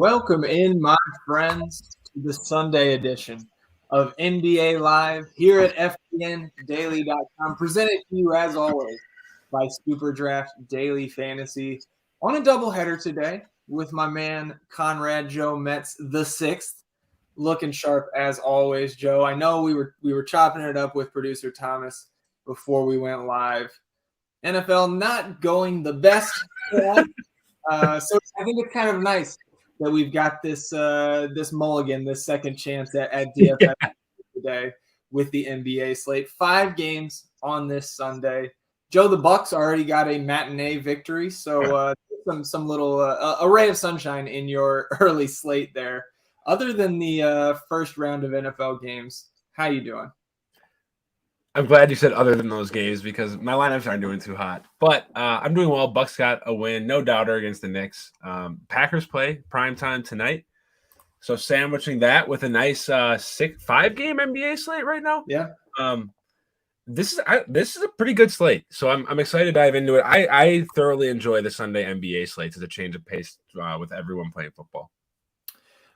Welcome in, my friends, to the Sunday edition of NBA Live here at FTNDaily.com, presented to you, as always, by Super Draft Daily Fantasy on a doubleheader today with my man Conrad Joe Metz the sixth, looking sharp as always. Joe, I know we were chopping it up with producer Thomas before we went live. NFL not going the best for us. So I think it's kind of nice that we've got this mulligan, this second chance at DFS today with the NBA slate. 5 games on this Sunday. Joe, the Bucks already got a matinee victory, so some little a ray of sunshine in your early slate there. Other than the first round of NFL games, how you doing? I'm glad you said other than those games because my lineups aren't doing too hot. But I'm doing well. Bucks got a win, no doubter against the Knicks. Packers play primetime tonight. So sandwiching that with a nice 5-game NBA slate right now. Yeah. This is a pretty good slate. So I'm excited to dive into it. I thoroughly enjoy the Sunday NBA slates as a change of pace with everyone playing football.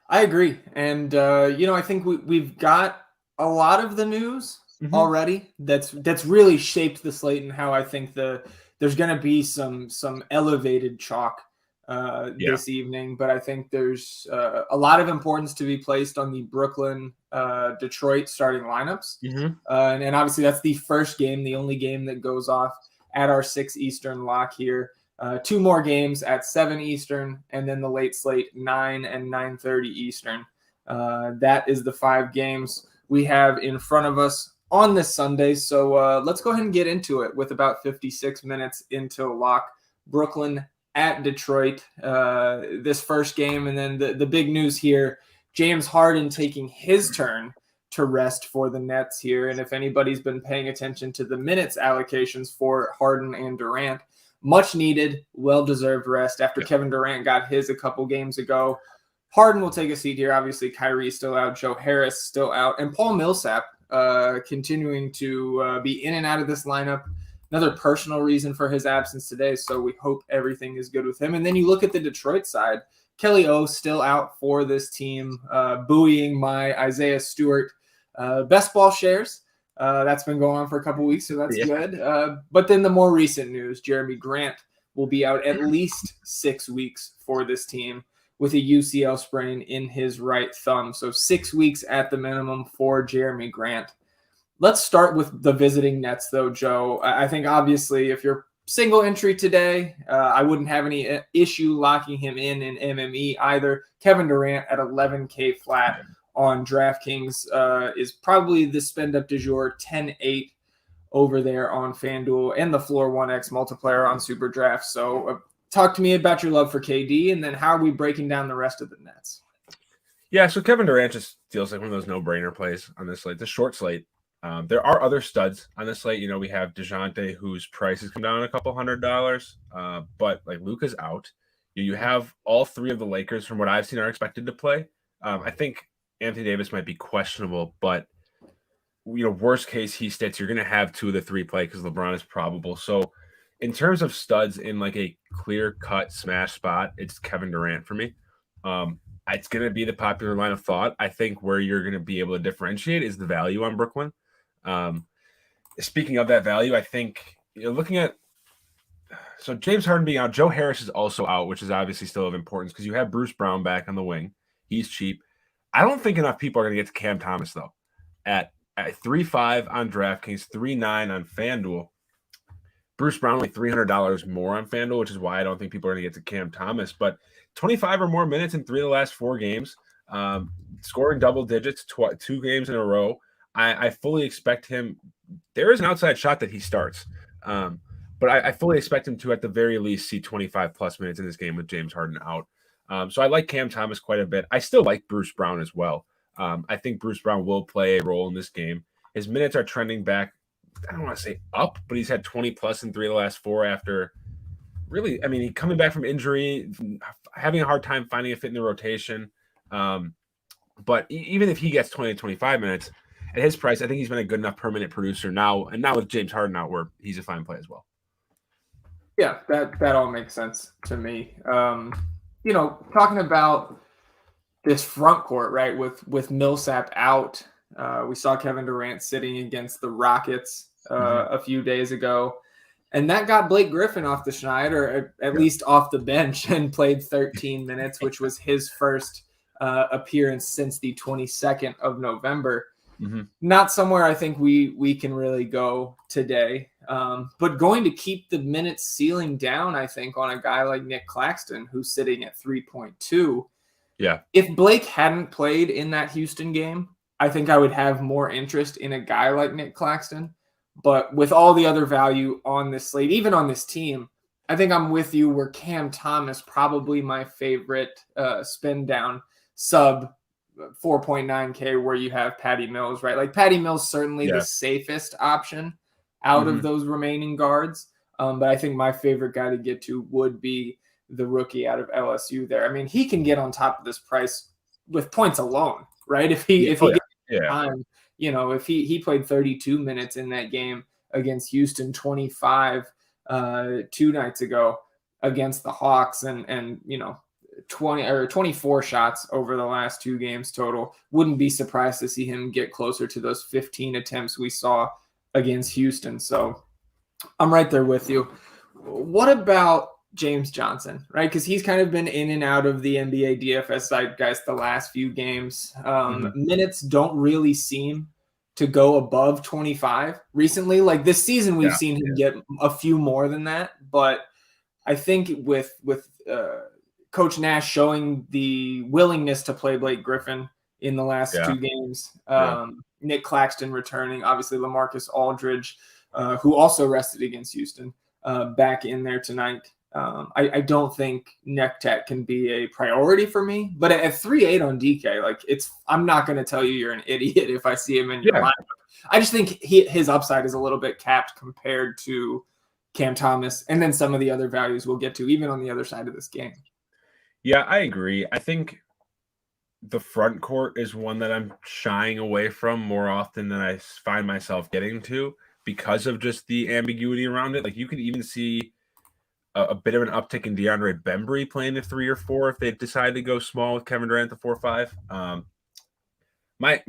I agree. And I think we've got a lot of the news already that's really shaped the slate and how I think there's going to be some elevated chalk this evening, but I think there's a lot of importance to be placed on the Brooklyn Detroit starting lineups. And obviously that's the first game, the only game that goes off at our 6 Eastern lock here. 2 more games at 7 Eastern, and then the late slate 9 and 9:30 Eastern. That is the 5 games we have in front of us on this Sunday. So let's go ahead and get into it with about 56 minutes into lock. Brooklyn at Detroit, this first game. And then the big news here, James Harden taking his turn to rest for the Nets here. And if anybody's been paying attention to the minutes allocations for Harden and Durant, much needed, well-deserved rest after Kevin Durant got his a couple games ago. Harden will take a seat here. Obviously, Kyrie's still out, Joe Harris still out, and Paul Millsap continuing to be in and out of this lineup. Another personal reason for his absence today, so we hope everything is good with him. And then you look at the Detroit side, Kelly O still out for this team, buoying my Isaiah Stewart best ball shares. That's been going on for a couple weeks, so that's good. But then the more recent news, Jeremy Grant will be out at least 6 weeks for this team with a UCL sprain in his right thumb. So 6 weeks at the minimum for Jeremy Grant. Let's start with the visiting Nets, though, Joe. I think obviously if you're single entry today, I wouldn't have any issue locking him in MME either. Kevin Durant at 11K flat on DraftKings is probably the spend up du jour, 10-8 over there on FanDuel and the floor 1x multiplier on Super Draft. So talk to me about your love for KD, and then how are we breaking down the rest of the Nets? Yeah, so Kevin Durant just feels like one of those no-brainer plays on this slate. It's a short slate. There are other studs on this slate. We have DeJounte, whose price has come down a couple $100, but like Luka's out. You have all 3 of the Lakers, from what I've seen, are expected to play. I think Anthony Davis might be questionable, but worst case he states you're going to have 2 of the 3 play because LeBron is probable. So in terms of studs in like a clear-cut smash spot, it's Kevin Durant for me. It's going to be the popular line of thought. I think where you're going to be able to differentiate is the value on Brooklyn. Speaking of that value, I think looking at James Harden being out, Joe Harris is also out, which is obviously still of importance because you have Bruce Brown back on the wing. He's cheap. I don't think enough people are going to get to Cam Thomas though. At 3.5 on DraftKings, 3.9 on FanDuel. Bruce Brown only $300 more on FanDuel, which is why I don't think people are going to get to Cam Thomas. But 25 or more minutes in 3 of the last 4 games, scoring double digits 2 games in a row. I fully expect him. There is an outside shot that he starts, but I fully expect him to at the very least see 25 plus minutes in this game with James Harden out. So I like Cam Thomas quite a bit. I still like Bruce Brown as well. I think Bruce Brown will play a role in this game. His minutes are trending back. I don't want to say up, but he's had 20 plus in 3 of the last 4 after really, he coming back from injury, having a hard time finding a fit in the rotation. But even if he gets 20 to 25 minutes at his price, I think he's been a good enough per minute producer now. And now with James Harden out, where he's a fine play as well. Yeah, that all makes sense to me. Talking about this front court, right? With Millsap out, we saw Kevin Durant sitting against the Rockets a few days ago, and that got Blake Griffin off the schneid, or at least off the bench, and played 13 minutes, which was his first appearance since the 22nd of November. Not somewhere I think we can really go today, but going to keep the minutes ceiling down, I think, on a guy like Nick Claxton, who's sitting at 3.2. Yeah. If Blake hadn't played in that Houston game, I think I would have more interest in a guy like Nick Claxton. But with all the other value on this slate, even on this team, I think I'm with you where Cam Thomas, probably my favorite spin down sub 4.9K, where you have Patty Mills, right? Like Patty Mills, certainly the safest option out of those remaining guards. But I think my favorite guy to get to would be the rookie out of LSU there. I mean, he can get on top of this price with points alone, right? If he gets time, if he played 32 minutes in that game against Houston, 25 2 nights ago against the Hawks, and 20 or 24 shots over the last 2 games total, wouldn't be surprised to see him get closer to those 15 attempts we saw against Houston. So I'm right there with you. What about James Johnson, right? Because he's kind of been in and out of the NBA DFS zeitgeist the last few games. Minutes don't really seem to go above 25 recently. Like this season, we've seen him get a few more than that. But I think with Coach Nash showing the willingness to play Blake Griffin in the last 2 games, Nick Claxton returning, obviously Lamarcus Aldridge, who also rested against Houston, back in there tonight. I don't think neck tech can be a priority for me, but at 3.8 on DK, like I'm not going to tell you you're an idiot if I see him in your lineup. I just think his upside is a little bit capped compared to Cam Thomas, and then some of the other values we'll get to, even on the other side of this game. Yeah, I agree. I think the front court is one that I'm shying away from more often than I find myself getting to because of just the ambiguity around it. Like you could even see a bit of an uptick in DeAndre Bembry playing the 3 or 4 if they decide to go small with Kevin Durant the 4-5. My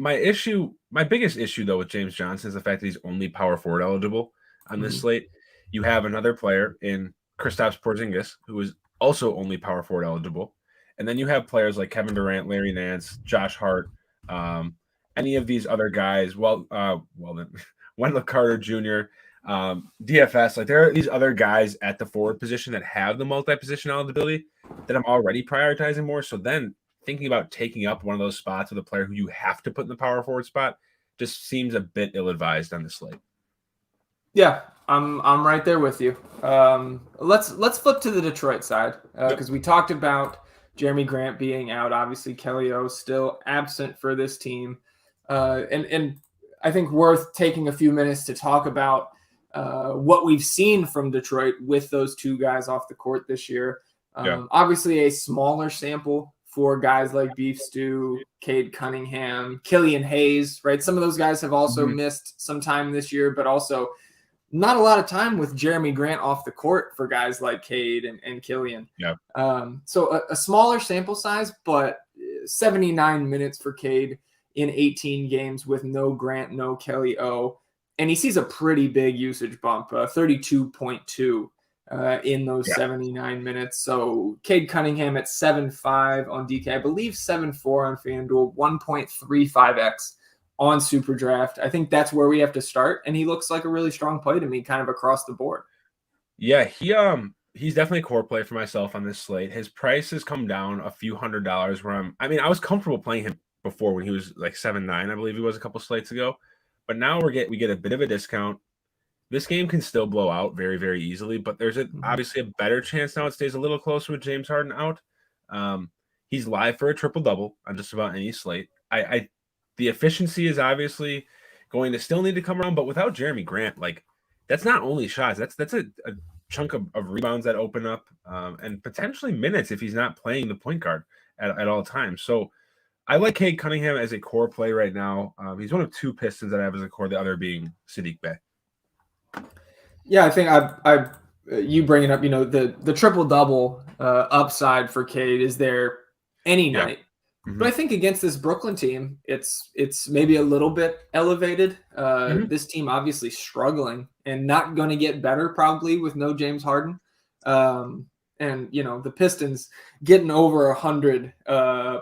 biggest issue though with James Johnson is the fact that he's only power forward eligible on this slate. You have another player in Kristaps Porzingis who is also only power forward eligible, and then you have players like Kevin Durant, Larry Nance, Josh Hart, any of these other guys. Wendell Carter Jr. DFS, like there are these other guys at the forward position that have the multi-position eligibility that I'm already prioritizing more. So then thinking about taking up one of those spots with a player who you have to put in the power forward spot just seems a bit ill-advised on the slate. Yeah, I'm right there with you. Let's flip to the Detroit side because we talked about Jeremy Grant being out. Obviously, Kelly O still absent for this team, and I think worth taking a few minutes to talk about what we've seen from Detroit with those 2 guys off the court this year. Obviously, a smaller sample for guys like Beef Stew, Cade Cunningham, Killian Hayes, right? Some of those guys have also missed some time this year, but also not a lot of time with Jeremy Grant off the court for guys like Cade and Killian. So a smaller sample size, but 79 minutes for Cade in 18 games with no Grant, no Kelly O. And he sees a pretty big usage bump, 32.2 in those 79 minutes. So Cade Cunningham at 7.5 on DK, I believe 7.4 on FanDuel, 1.35x on SuperDraft. I think that's where we have to start, and he looks like a really strong play to me, kind of across the board. Yeah, he's definitely a core play for myself on this slate. His price has come down a few $100s. I was comfortable playing him before when he was like 7.9, I believe he was a couple slates ago. But now we get a bit of a discount. This game can still blow out very, very easily, but there's obviously a better chance now it stays a little closer with James Harden out. He's live for a triple-double on just about any slate. The efficiency is obviously going to still need to come around, but without Jeremy Grant, like that's not only shots, that's a chunk of rebounds that open up and potentially minutes if he's not playing the point guard at all times. So I like Cade Cunningham as a core play right now. He's one of 2 Pistons that I have as a core, the other being Sadiq Bey. Yeah, I think you bringing up, the triple double upside for Cade is there any night. But I think against this Brooklyn team, it's maybe a little bit elevated. This team obviously struggling and not going to get better probably with no James Harden. And the Pistons getting over 100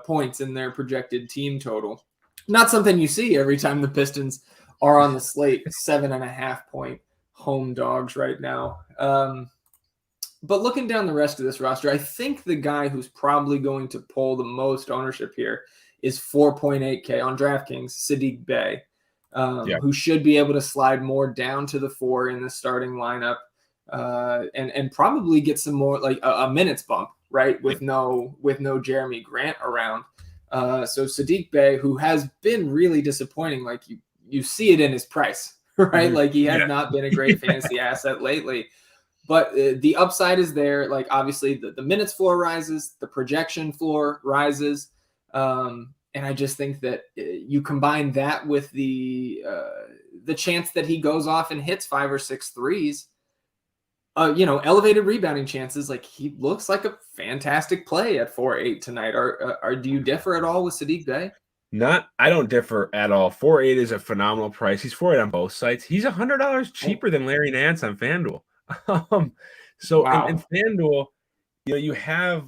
points in their projected team total. Not something you see every time the Pistons are on the slate. 7.5 point home dogs right now. But looking down the rest of this roster, I think the guy who's probably going to pull the most ownership here is 4.8K on DraftKings, Saddiq Bey, who should be able to slide more down to the 4 in the starting lineup and probably get some more like a minutes bump, right? With no Jeremy Grant around. So Saddiq Bey, who has been really disappointing, like you see it in his price, right? Like he has not been a great fantasy asset lately. But the upside is there. Like obviously the minutes floor rises, the projection floor rises. And I just think that you combine that with the chance that he goes off and hits 5 or 6 threes, elevated rebounding chances. Like he looks like a fantastic play at 4.8 tonight. Do you differ at all with Saddiq Bey? I don't differ at all. 4.8 is a phenomenal price. He's 4.8 on both sites. He's $100 cheaper than Larry Nance on FanDuel. So wow. in FanDuel, you have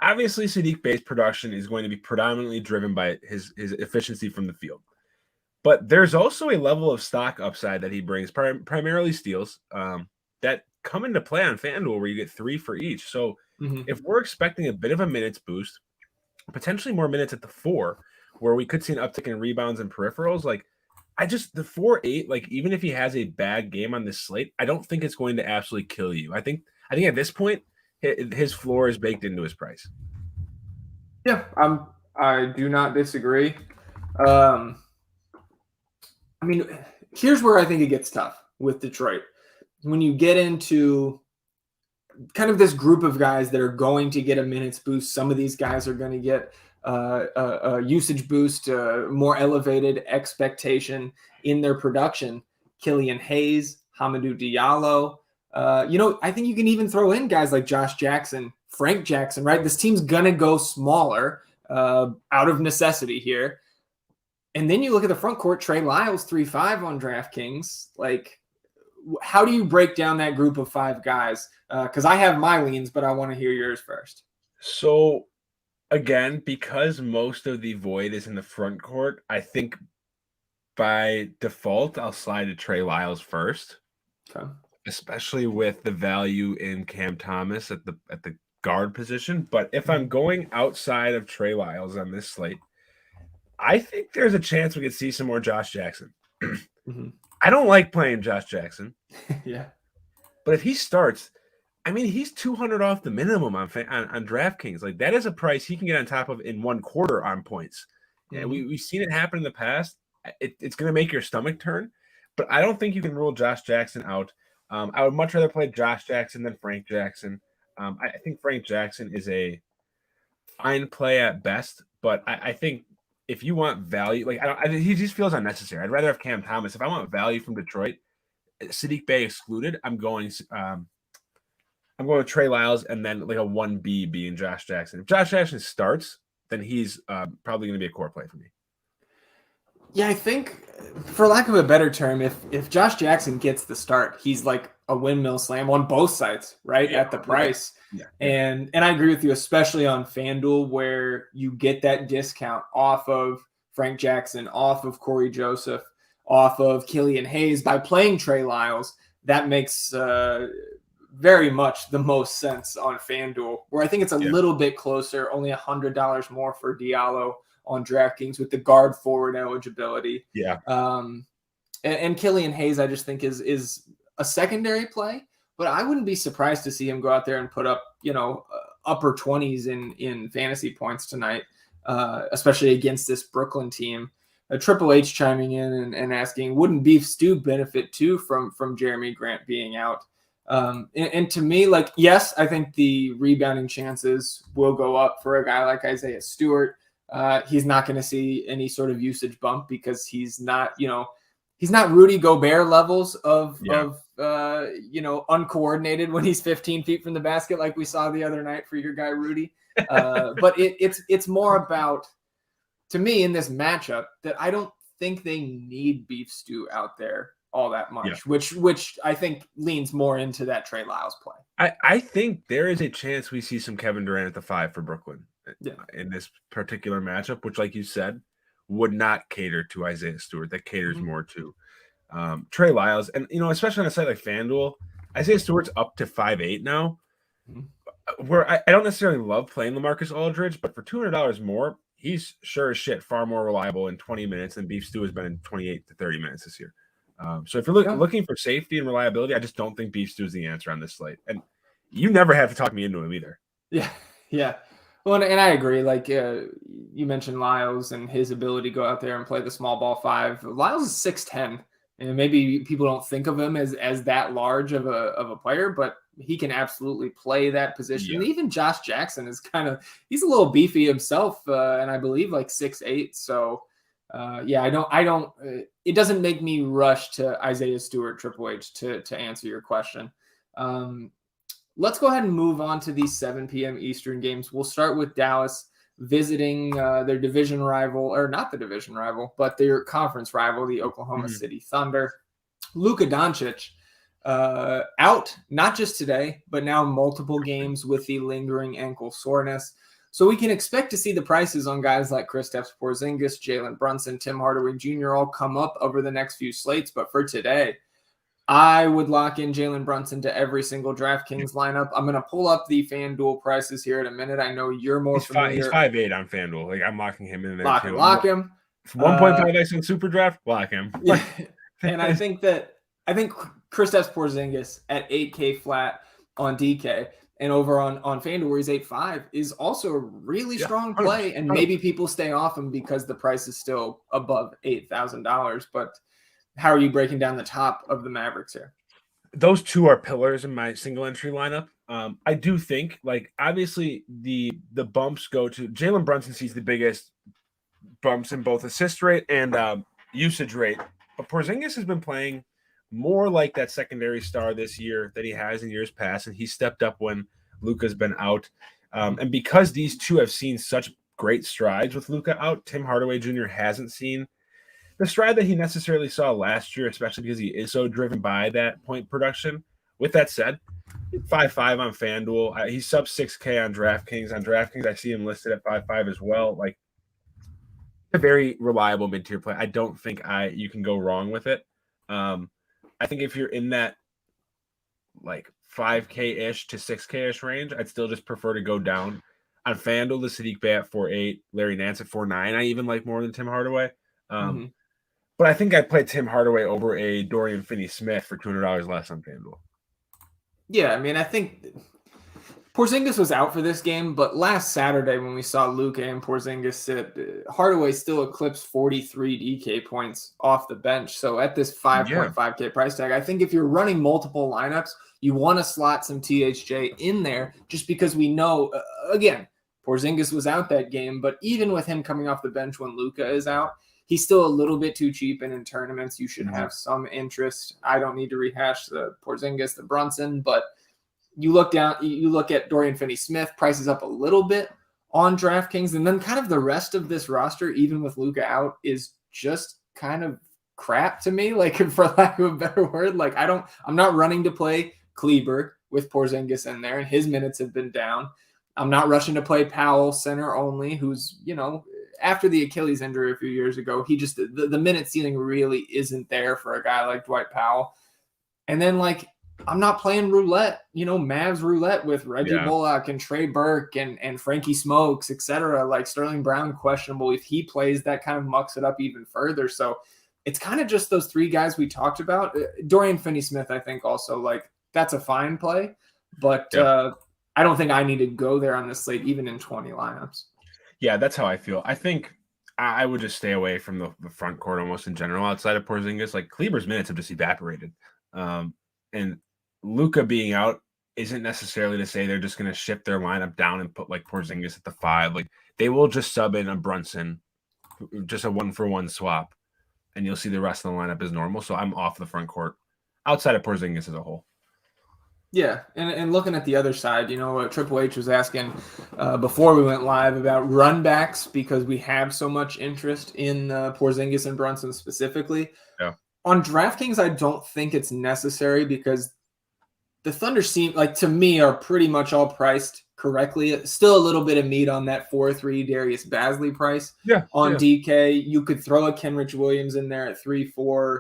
obviously Saddiq Bey's production is going to be predominantly driven by his efficiency from the field, but there's also a level of stock upside that he brings, primarily steals, that come into play on FanDuel where you get 3 for each. So if we're expecting a bit of a minutes boost, potentially more minutes at the 4, where we could see an uptick in rebounds and peripherals, like the 4.8, like even if he has a bad game on this slate, I don't think it's going to absolutely kill you. I think at this point, his floor is baked into his price. Yeah, I do not disagree. I mean, here's where I think it gets tough with Detroit. When you get into kind of this group of guys that are going to get a minutes boost, some of these guys are going to get a usage boost, more elevated expectation in their production. Killian Hayes, Hamidou Diallo. I think you can even throw in guys like Josh Jackson, Frank Jackson, right? This team's going to go smaller out of necessity here. And then you look at the front court, Trey Lyles, 3.5 on DraftKings. Like, how do you break down that group of 5 guys? Because I have my leans, but I want to hear yours first. So, again, because most of the void is in the front court, I think by default, I'll slide to Trey Lyles first. Okay. Especially with the value in Cam Thomas at the guard position. But if I'm going outside of Trey Lyles on this slate, I think there's a chance we could see some more Josh Jackson. I don't like playing Josh Jackson. Yeah. But if he starts, I mean, he's 200 off the minimum on DraftKings. Like, that is a price he can get on top of in 1 quarter on points. And we've seen it happen in the past. It's going to make your stomach turn. But I don't think you can rule Josh Jackson out. I would much rather play Josh Jackson than Frank Jackson. I think Frank Jackson is a fine play at best. But I think if you want value, he just feels unnecessary. I'd rather have Cam Thomas. If I want value from Detroit, Saddiq Bey excluded, I'm going with Trey Lyles and then like a 1B being Josh Jackson. If Josh Jackson starts, then he's probably going to be a core play for me. Yeah, I think, for lack of a better term, if Josh Jackson gets the start, he's like a windmill slam on both sides, right, at the price. Yeah. And I agree with you, especially on FanDuel, where you get that discount off of Frank Jackson, off of Corey Joseph, off of Killian Hayes by playing Trey Lyles. That makes very much the most sense on FanDuel, where I think it's a little bit closer, only $100 more for Diallo on DraftKings with the guard forward eligibility. Yeah. And Killian Hayes, I just think is a secondary play, but I wouldn't be surprised to see him go out there and put up, upper 20s in fantasy points tonight, especially against this Brooklyn team. Triple H chiming in and asking, wouldn't beef stew benefit too from Jeremy Grant being out? And to me, like, yes, I think the rebounding chances will go up for a guy like Isaiah Stewart. He's not going to see any sort of usage bump because he's not Rudy Gobert levels of uncoordinated when he's 15 feet from the basket, like we saw the other night for your guy Rudy. But it's more about, to me, in this matchup, that I don't think they need Beef Stew out there all that much, which I think leans more into that Trey Lyles play. I think there is a chance we see some Kevin Durant at the 5 for Brooklyn in this particular matchup, which, like you said, would not cater to Isaiah Stewart. That caters more to Trey Lyles. And, especially on a site like FanDuel, Isaiah Stewart's up to 5'8" now, where I don't necessarily love playing Lamarcus Aldridge, but for $200 more, he's sure as shit far more reliable in 20 minutes than Beef Stew has been in 28 to 30 minutes this year. So if you're looking for safety and reliability, I just don't think Beef Stew is the answer on this slate. And you never have to talk me into him either. Yeah. Well, and I agree. Like you mentioned Lyles and his ability to go out there and play the small ball 5. Lyles is 6'10", and maybe people don't think of him as that large of a player, but he can absolutely play that position. Yeah. Even Josh Jackson is he's a little beefy himself, and I believe like 6'8". So I don't. It doesn't make me rush to Isaiah Stewart, Triple H, to answer your question. Let's go ahead and move on to these 7 p.m. Eastern games. We'll start with Dallas visiting their division rival, or not the division rival, but their conference rival, the Oklahoma City Thunder. Luka Doncic out, not just today, but now multiple games with the lingering ankle soreness. So we can expect to see the prices on guys like Kristaps Porzingis, Jalen Brunson, Tim Hardaway Jr. all come up over the next few slates. But for today, I would lock in Jalen Brunson to every single DraftKings lineup. I'm going to pull up the FanDuel prices here in a minute. I know you're more familiar. He's 5'8" on FanDuel. Like, I'm locking him in there too. Lock him. 1.5x in Super Draft, lock him. Yeah. And I think Kristaps Porzingis at 8K flat on DK and over on FanDuel where he's 8.5 is also a really strong play. And maybe people stay off him because the price is still above $8,000. But how are you breaking down the top of the Mavericks here? Those two are pillars in my single entry lineup. I do think, like, obviously the bumps go to Jalen Brunson sees the biggest bumps in both assist rate and usage rate. But Porzingis has been playing more like that secondary star this year than he has in years past, and he stepped up when Luka's been out. And because these two have seen such great strides with Luka out, Tim Hardaway Jr. hasn't seen the stride that he necessarily saw last year, especially because he is so driven by that point production. With that said, 5.5 on FanDuel. He's sub 6K on DraftKings. On DraftKings, I see him listed at 5.5 as well. Like, a very reliable mid-tier play. I don't think you can go wrong with it. I think if you're in that like 5K-ish to 6K-ish range, I'd still just prefer to go down. On FanDuel, the Sadiq Bey at 4.8, Larry Nance at 4.9, I even like more than Tim Hardaway. But I think I'd play Tim Hardaway over a Dorian Finney-Smith for $200 less on FanDuel. Yeah, I mean, I think Porzingis was out for this game, but last Saturday when we saw Luka and Porzingis sit, Hardaway still eclipsed 43 DK points off the bench. So at this 5.5K price tag, I think if you're running multiple lineups, you want to slot some THJ in there just because we know, again, Porzingis was out that game, but even with him coming off the bench when Luka is out, he's still a little bit too cheap, and in tournaments, you should have some interest. I don't need to rehash the Porzingis, the Brunson, but you look at Dorian Finney-Smith, prices up a little bit on DraftKings, and then kind of the rest of this roster, even with Luka out, is just kind of crap to me, like, for lack of a better word. Like, I'm not running to play Kleber with Porzingis in there, and his minutes have been down. I'm not rushing to play Powell center only, who's, after the Achilles injury a few years ago, he just, the minute ceiling really isn't there for a guy like Dwight Powell. And then, like, I'm not playing roulette, Mavs roulette with Reggie Bullock and Trey Burke and Frankie Smokes, etc. Like Sterling Brown, questionable. If he plays, that kind of mucks it up even further. So it's kind of just those three guys we talked about. Dorian Finney-Smith, I think also, like, that's a fine play, but I don't think I need to go there on this slate, even in 20 lineups. Yeah, that's how I feel. I think I would just stay away from the front court almost in general outside of Porzingis. Like, Kleber's minutes have just evaporated. And Luka being out isn't necessarily to say they're just going to shift their lineup down and put like Porzingis at the 5. Like, they will just sub in a Brunson, just a 1-for-1 swap, and you'll see the rest of the lineup is normal. So I'm off the front court outside of Porzingis as a whole. Yeah, and looking at the other side, Triple H was asking before we went live about run backs because we have so much interest in Porzingis and Brunson specifically. Yeah. On DraftKings, I don't think it's necessary because the Thunder seem like, to me, are pretty much all priced correctly. Still a little bit of meat on that 4-3 Darius Bazley price. Yeah. On DK, you could throw a Kenrich Williams in there at 3-4.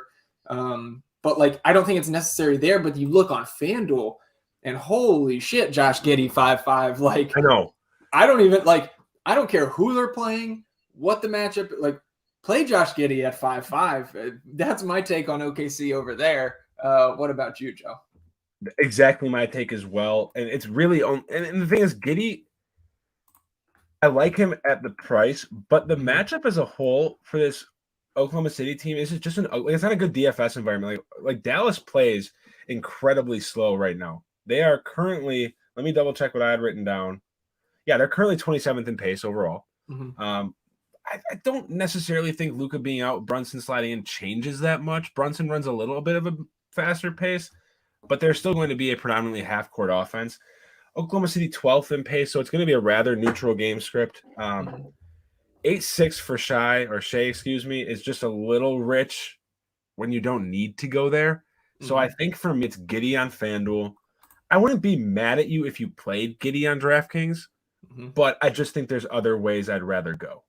But I don't think it's necessary there. But you look on FanDuel, and holy shit, Josh Giddey 5-5. I know. I don't care who they're playing, what the matchup. Play Josh Giddey at 5-5. That's my take on OKC over there. What about you, Joe? Exactly my take as well. And it's really and the thing is, Giddey, I like him at the price, but the matchup as a whole for this Oklahoma City team is just it's not a good DFS environment. Like Dallas plays incredibly slow right now. They are currently, let me double check what I had written down. Yeah, they're currently 27th in pace overall. Mm-hmm. I don't necessarily think Luka being out, Brunson sliding in changes that much. Brunson runs a little bit of a faster pace, but they're still going to be a predominantly half-court offense. Oklahoma City 12th in pace, so it's going to be a rather neutral game script. 8-6 for Shea, is just a little rich when you don't need to go there. So I think for me, it's Giddey on FanDuel. I wouldn't be mad at you if you played Giddey on DraftKings, but I just think there's other ways I'd rather go.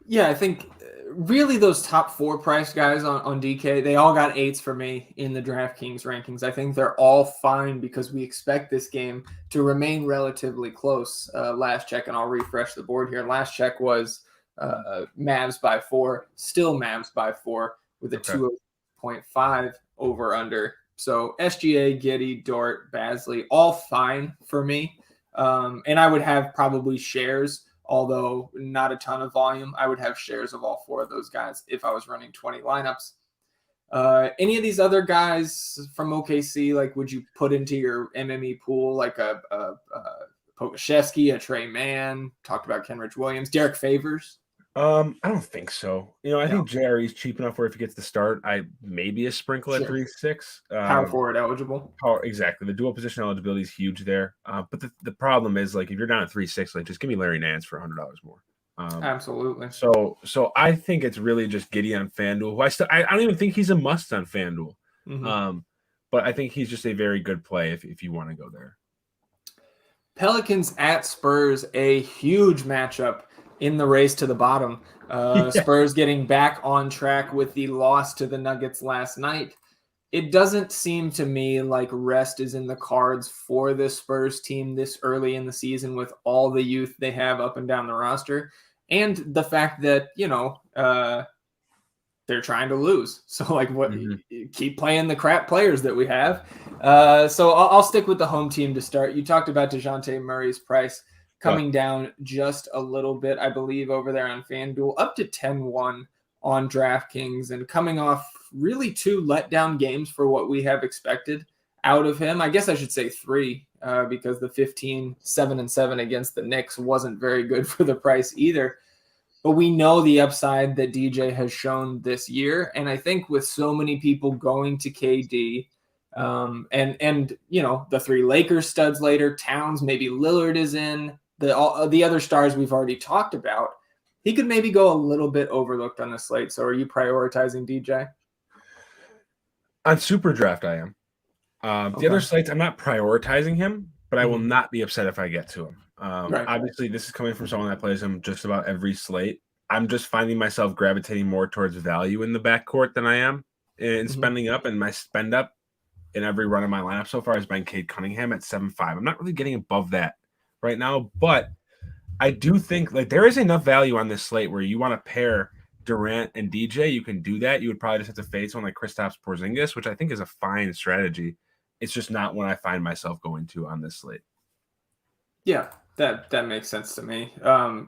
Yeah, I think really those top 4 price guys on DK, they all got 8s for me in the DraftKings rankings. I think they're all fine because we expect this game to remain relatively close. Last check, and I'll refresh the board here. Last check was Mavs by 4, still Mavs by 4 with a 2.5 over under. So SGA, Giddey, Dort, Bazley, all fine for me. And I would have probably shares, although not a ton of volume. I would have shares of all 4 of those guys if I was running 20 lineups. Any of these other guys from OKC, would you put into your MME pool, like a Pokusevski, a Trey Mann? Talked about Kenrich Williams, Derek Favors. I don't think so. I think JRE's cheap enough where if he gets the start, I maybe a sprinkle at 3-6. Power forward eligible. Exactly. The dual position eligibility is huge there. But the problem is, if you're down at 3-6, just give me Larry Nance for $100 more. Absolutely. So I think it's really just Giddey on FanDuel. I don't even think he's a must on FanDuel. But I think he's just a very good play if you want to go there. Pelicans at Spurs, a huge matchup in the race to the bottom. Spurs getting back on track with the loss to the Nuggets last night. It doesn't seem to me like rest is in the cards for this Spurs team this early in the season with all the youth they have up and down the roster. And the fact that, they're trying to lose. So keep playing the crap players that we have. So I'll stick with the home team to start. You talked about DeJounte Murray's price coming down just a little bit, I believe, over there on FanDuel, up to 10-1 on DraftKings, and coming off really 2 letdown games for what we have expected out of him. I guess I should say 3, because the 15-7-7 against the Knicks wasn't very good for the price either. But we know the upside that DJ has shown this year, and I think with so many people going to KD, and the 3 Lakers studs later, Towns, maybe Lillard is in, the other stars we've already talked about, he could maybe go a little bit overlooked on the slate. So are you prioritizing DJ? On Super Draft, I am. The other slates, I'm not prioritizing him, but I will not be upset if I get to him. Obviously, this is coming from someone that plays him just about every slate. I'm just finding myself gravitating more towards value in the backcourt than I am in spending up, and my spend up in every run of my lineup so far has been Cade Cunningham at 7.5. I'm not really getting above that right now, but I do think there is enough value on this slate where you want to pair Durant and DJ. You can do that. You would probably just have to fade someone like Kristaps Porzingis, which I think is a fine strategy. It's just not what I find myself going to on this slate. Yeah, that makes sense to me. And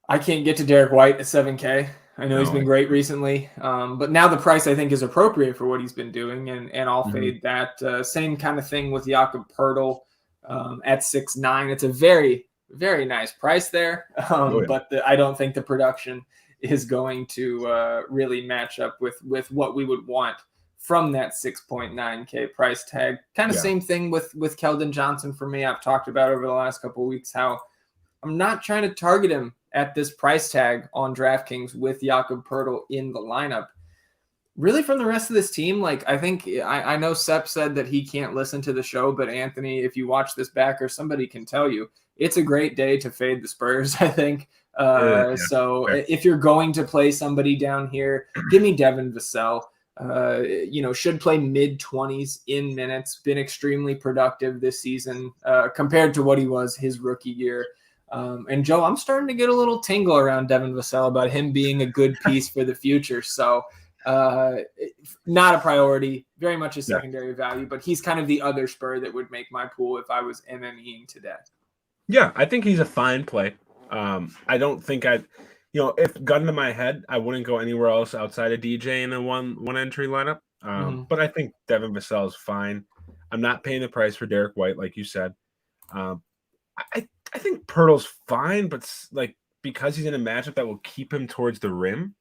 I can't get to Derek White at 7K. I know he's been great recently, but now the price I think is appropriate for what he's been doing, and I'll fade that. Same kind of thing with Jakob Poeltl at 6.9. It's a very, very nice price there, but I don't think the production is going to really match up with what we would want from that 6.9K price tag. Kind of same thing with Keldon Johnson for me. I've talked about over the last couple of weeks how I'm not trying to target him at this price tag on DraftKings with Jakob Poeltl in the lineup. Really, from the rest of this team, like I think I know Sepp said that he can't listen to the show, but Anthony, if you watch this back or somebody can tell you, it's a great day to fade the Spurs, I think. So if you're going to play somebody down here, give me Devin Vassell. Should play mid-20s in minutes, been extremely productive this season compared to what he was his rookie year. And Joe, I'm starting to get a little tingle around Devin Vassell about him being a good piece for the future. So not a priority, very much a secondary value, but he's kind of the other Spur that would make my pool if I was MMEing today. Yeah, I think he's a fine play. I don't think if gun to my head, I wouldn't go anywhere else outside of DJ in a one entry lineup. But I think Devin Vassell is fine. I'm not paying the price for Derek White, like you said. I think Poeltl's fine, but like because he's in a matchup that will keep him towards the rim.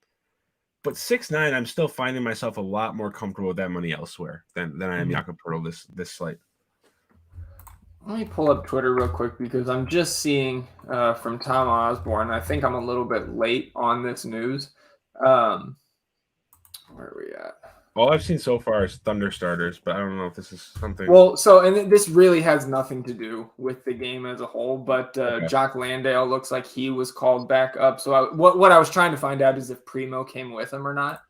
But 6'9", I'm still finding myself a lot more comfortable with that money elsewhere than I am Jakob Poeltl this slate. Let me pull up Twitter real quick because I'm just seeing from Tom Osborne. I think I'm a little bit late on this news. Where are we at? All I've seen so far is Thunder starters, but I don't know if this is something. Well, and this really has nothing to do with the game as a whole, but Jock Landale looks like he was called back up. So what I was trying to find out is if Primo came with him or not.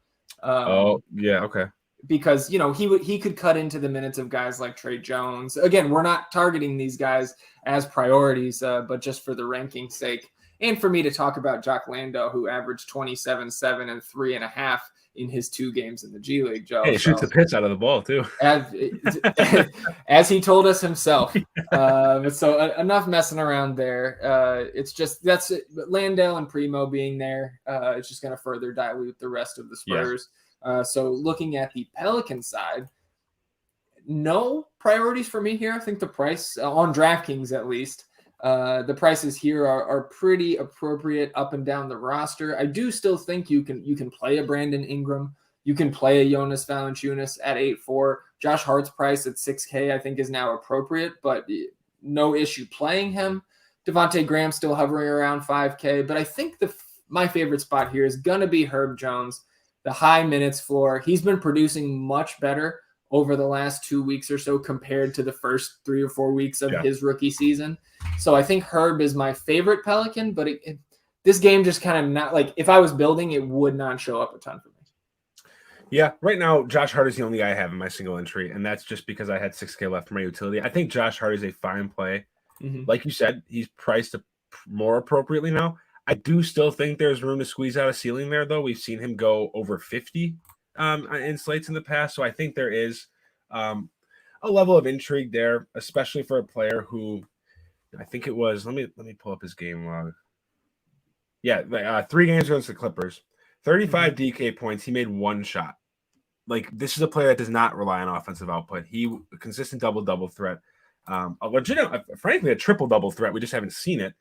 Okay. Because, he could cut into the minutes of guys like Trey Jones. Again, we're not targeting these guys as priorities, but just for the ranking sake. And for me to talk about Jock Landale, who averaged 27, 7, and 3.5 in his 2 games in the G League, Joe. Hey, he shoots the pitch out of the ball, too. As he told us himself. So enough messing around there. It's just that's it. Landale and Primo being there. It's just going to further dilute the rest of the Spurs. Yeah. So looking at the Pelican side, no priorities for me here. I think the price on DraftKings, at least, the prices here are pretty appropriate up and down the roster. I do still think you can play a Brandon Ingram. You can play a Jonas Valanciunas at 8.4. Josh Hart's price at 6K I think is now appropriate, but no issue playing him. Devontae Graham still hovering around 5K, but I think my favorite spot here is going to be Herb Jones. The high minutes floor. He's been producing much better over the last 2 weeks or so compared to the first 3 or 4 weeks of his rookie season. So I think Herb is my favorite Pelican, but this game just kind of not like if I was building, it would not show up a ton for me. Yeah, right now, Josh Hart is the only guy I have in my single entry, and that's just because I had 6K left for my utility. I think Josh Hart is a fine play. Like you said, he's priced more appropriately now. I do still think there's room to squeeze out a ceiling there, though. We've seen him go over 50 in slates in the past, so I think there is a level of intrigue there, especially for a player who I think it was. Let me pull up his game log. Yeah, 3 games against the Clippers, 35 DK points. He made 1 shot. Like this is a player that does not rely on offensive output. He a consistent double threat, a legitimate, frankly, a triple double threat. We just haven't seen it.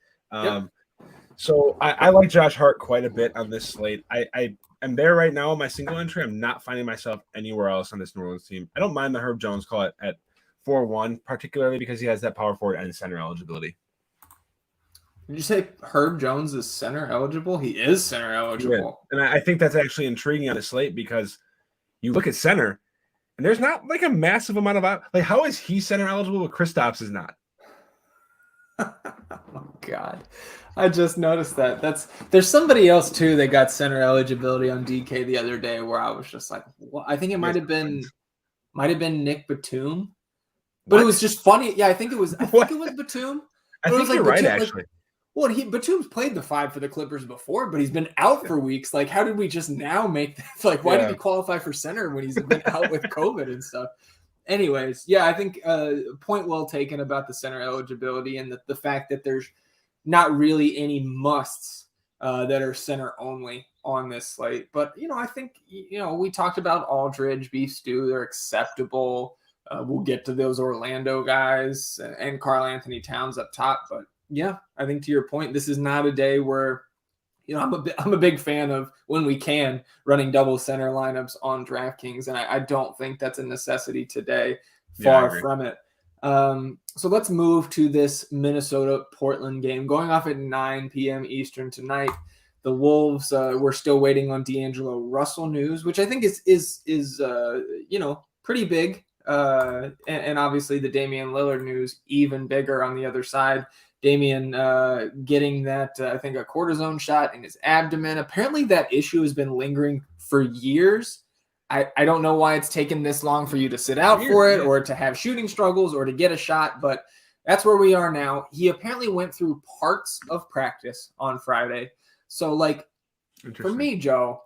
So I like Josh Hart quite a bit on this slate. I am there right now in my single entry. I'm not finding myself anywhere else on this New Orleans team. I don't mind the Herb Jones call at 4-1, particularly because he has that power forward and center eligibility. Did you say Herb Jones is center eligible? He is center eligible. Yeah. And I think that's actually intriguing on the slate because you look at center and there's not like a massive amount of like how is he center eligible but Kristaps is not? Oh God. I just noticed that. There's somebody else too that got center eligibility on DK the other day where I was just like, well, I think it might have been Nick Batum. But it was just funny. Yeah, I think it was Batum. I think you're right, actually. Batum's played the 5 for the Clippers before, but he's been out for weeks. Like, how did we just now make that? Like, why did he qualify for center when he's been out with COVID and stuff? Anyways, yeah, I think point well taken about the center eligibility and the fact that there's not really any musts that are center only on this slate. But, I think, we talked about Aldridge, Beef Stew. They're acceptable. We'll get to those Orlando guys and Karl Anthony Towns up top. But, yeah, I think to your point, this is not a day where I'm a big fan of when we can running double center lineups on DraftKings, and I don't think that's a necessity today. Far from it. So let's move to this Minnesota-Portland game going off at 9 p.m. Eastern tonight. The Wolves, we're still waiting on D'Angelo Russell news, which I think is pretty big. And obviously the Damian Lillard news even bigger on the other side. Damian getting that, I think, a cortisone shot in his abdomen. Apparently that issue has been lingering for years. I don't know why it's taken this long for you to sit out for it or to have shooting struggles or to get a shot, but that's where we are now. He apparently went through parts of practice on Friday. So, for me, Joe,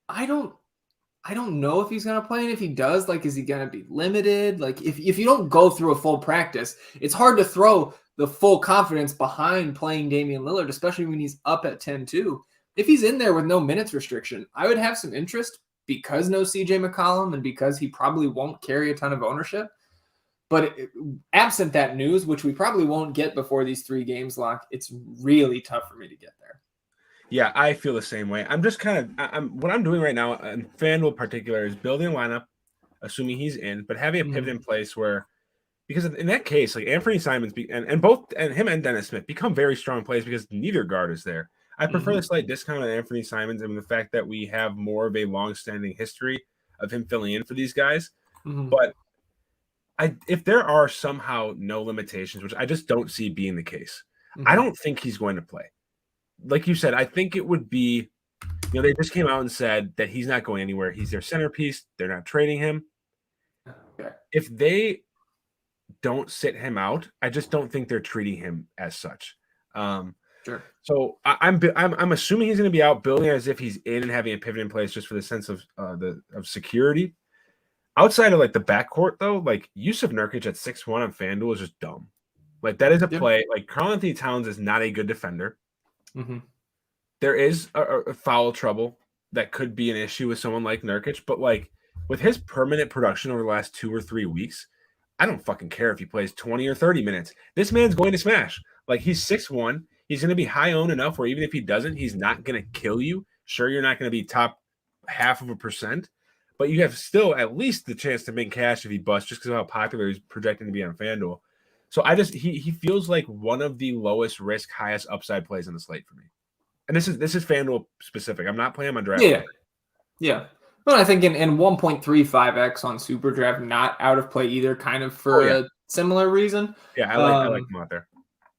I don't know if he's going to play, and if he does, is he going to be limited? If you don't go through a full practice, it's hard to throw the full confidence behind playing Damian Lillard, especially when he's up at 10-2. If he's in there with no minutes restriction, I would have some interest because no CJ McCollum and because he probably won't carry a ton of ownership. But absent that news, which we probably won't get before these 3 games lock, it's really tough for me to get there. Yeah, I feel the same way. I'm just what I'm doing right now, and FanDuel in particular, is building a lineup, assuming he's in, but having a pivot in place where, because in that case, Anthony Simons and both him and Dennis Smith become very strong plays because neither guard is there. I prefer the slight discount on Anthony Simons and the fact that we have more of a long-standing history of him filling in for these guys. But if there are somehow no limitations, which I just don't see being the case, I don't think he's going to play. Like you said, I think it would be, they just came out and said that he's not going anywhere. He's their centerpiece. They're not trading him. Okay. If they don't sit him out, I just don't think they're treating him as such. Sure. So I'm assuming he's going to be out, building as if he's in and having a pivot in place just for the sense of security. Outside of the backcourt though, Yusuf Nurkic at 6'1" on FanDuel is just dumb. That is a play. Karl-Anthony Towns is not a good defender. There is a foul trouble that could be an issue with someone like Nurkic, but with his permanent production over the last 2 or 3 weeks, I don't fucking care if he plays 20 or 30 minutes. This man's going to smash. He's 6'1". He's going to be high owned enough where even if he doesn't, he's not going to kill you. Sure, you're not going to be top 0.5%, but you have still at least the chance to make cash if he busts just because of how popular he's projecting to be on FanDuel. So he feels like one of the lowest risk, highest upside plays on the slate for me. And this is FanDuel specific. I'm not playing him on draft. Yeah. Well, I think in 1.35x on Super Draft, not out of play either, kind of for a similar reason. Yeah, I like him out there.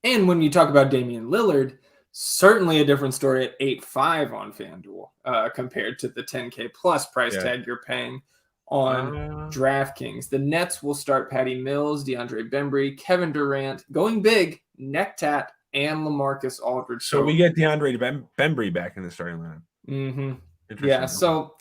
And when you talk about Damian Lillard, certainly a different story at 8.5 on FanDuel compared to the 10K plus price tag you're paying on DraftKings. The Nets will start Patty Mills, DeAndre Bembry, Kevin Durant, going big, Nectat, and Lamarcus Aldridge. So we get DeAndre Bembry back in the starting lineup. Yeah, so,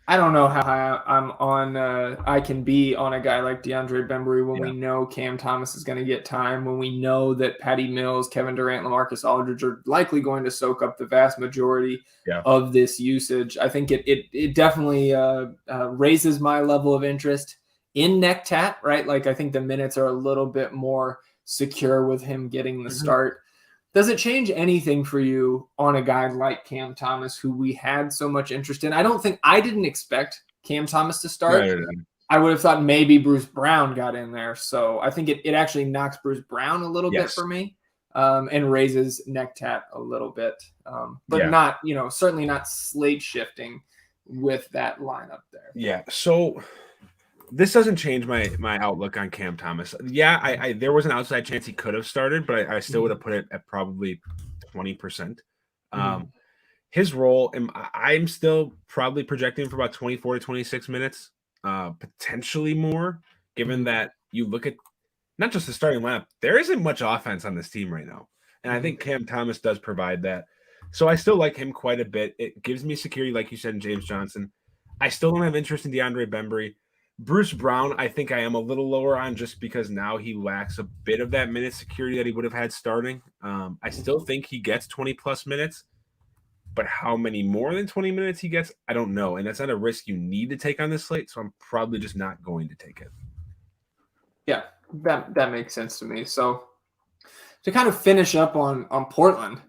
I don't know how high I'm on. I can be on a guy like DeAndre Bembry when we know Cam Thomas is going to get time, when we know that Patty Mills, Kevin Durant, Lamarcus Aldridge are likely going to soak up the vast majority of this usage. I think it definitely raises my level of interest in Nectat, right? I think the minutes are a little bit more secure with him getting the start. Does it change anything for you on a guy like Cam Thomas, who we had so much interest in? I didn't expect Cam Thomas to start. Right. I would have thought maybe Bruce Brown got in there. So I think it actually knocks Bruce Brown a little bit for me and raises Nectat a little bit. But not, certainly not slate shifting with that lineup there. Yeah. So this doesn't change my outlook on Cam Thomas. Yeah, I there was an outside chance he could have started, but I still would have put it at probably 20%. His role, I'm still probably projecting for about 24 to 26 minutes, potentially more, given that you look at not just the starting lineup, there isn't much offense on this team right now. And I think Cam Thomas does provide that. So I still like him quite a bit. It gives me security, like you said, in James Johnson. I still don't have interest in DeAndre Bembry. Bruce Brown, I think I am a little lower on just because now he lacks a bit of that minute security that he would have had starting. I still think he gets 20-plus minutes, but how many more than 20 minutes he gets, I don't know. And that's not a risk you need to take on this slate, so I'm probably just not going to take it. Yeah, that makes sense to me. So to kind of finish up on Portland,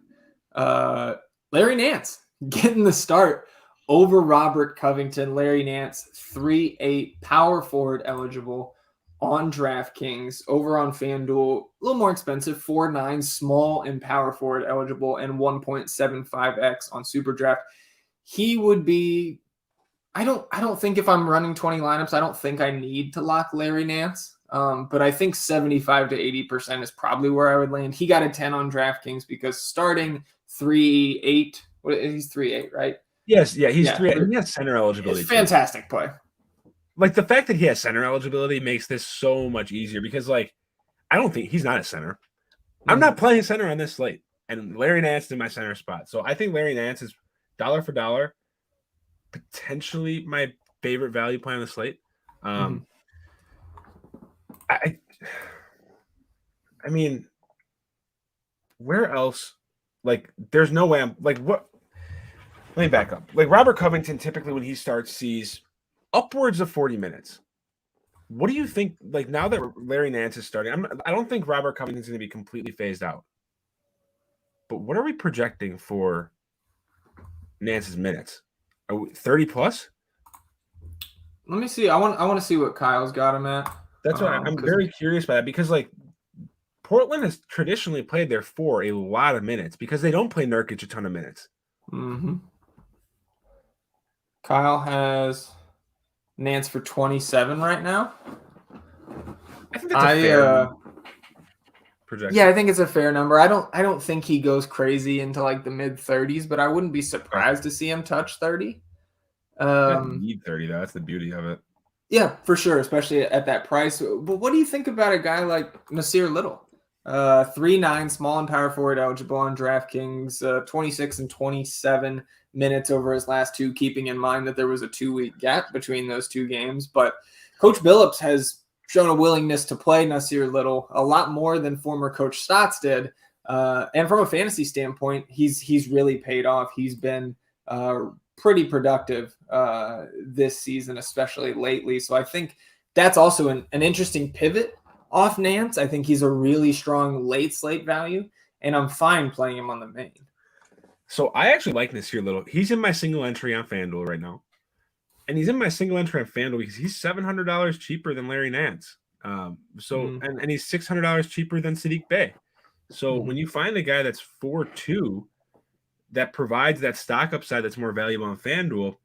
Larry Nance getting the start over Robert Covington. Larry Nance, 3.8 power forward eligible on DraftKings. Over on FanDuel, a little more expensive, 4.9 small and power forward eligible, and 1.75x on SuperDraft. He would be. I don't think if I'm running 20 lineups, I don't think I need to lock Larry Nance. But I think 75 to 80% is probably where I would land. He got a 10 on DraftKings because starting 3.8, he's 3.8, right? Yes, yeah, he's 3.8, and he has center eligibility. It's fantastic play. Like the fact that he has center eligibility makes this so much easier because, like, I don't think he's not a center. I'm not playing center on this slate, and Larry Nance is in my center spot. So I think Larry Nance is dollar for dollar, potentially my favorite value play on the slate. I mean, where else? Like, there's no way I'm like what? Let me back up. Like Robert Covington, typically when he starts, sees upwards of 40 minutes. What do you think? Like now that Larry Nance is starting, I don't think Robert Covington's going to be completely phased out. But what are we projecting for Nance's minutes? Are we 30 plus? Let me see. I want to see what Kyle's got him at. That's why I'm very curious by that because like Portland has traditionally played there for a lot of minutes because they don't play Nurkic a ton of minutes. Kyle has Nance for 27 right now. I think that's a fair projection. Yeah, I think it's a fair number. I don't think he goes crazy into like the mid 30s, but I wouldn't be surprised to see him touch 30. Need 30 though. That's the beauty of it. Yeah, for sure, especially at that price. But what do you think about a guy like Nasir Little? 3.9 small and power forward eligible on DraftKings, 26 and 27 minutes over his last two, keeping in mind that there was a 2-week gap between those two games. But Coach Billups has shown a willingness to play Nasir Little a lot more than former Coach Stotts did. And from a fantasy standpoint, he's really paid off. He's been pretty productive this season, especially lately. So I think that's also an interesting pivot off Nance. I think he's a really strong late slate value, and I'm fine playing him on the main. So I actually like Nasir Little. He's in my single entry on FanDuel right now. And he's in my single entry on FanDuel because he's $700 cheaper than Larry Nance. And he's $600 cheaper than Sadiq Bey. So when you find a guy that's 4.2 that provides that stock upside that's more valuable on FanDuel,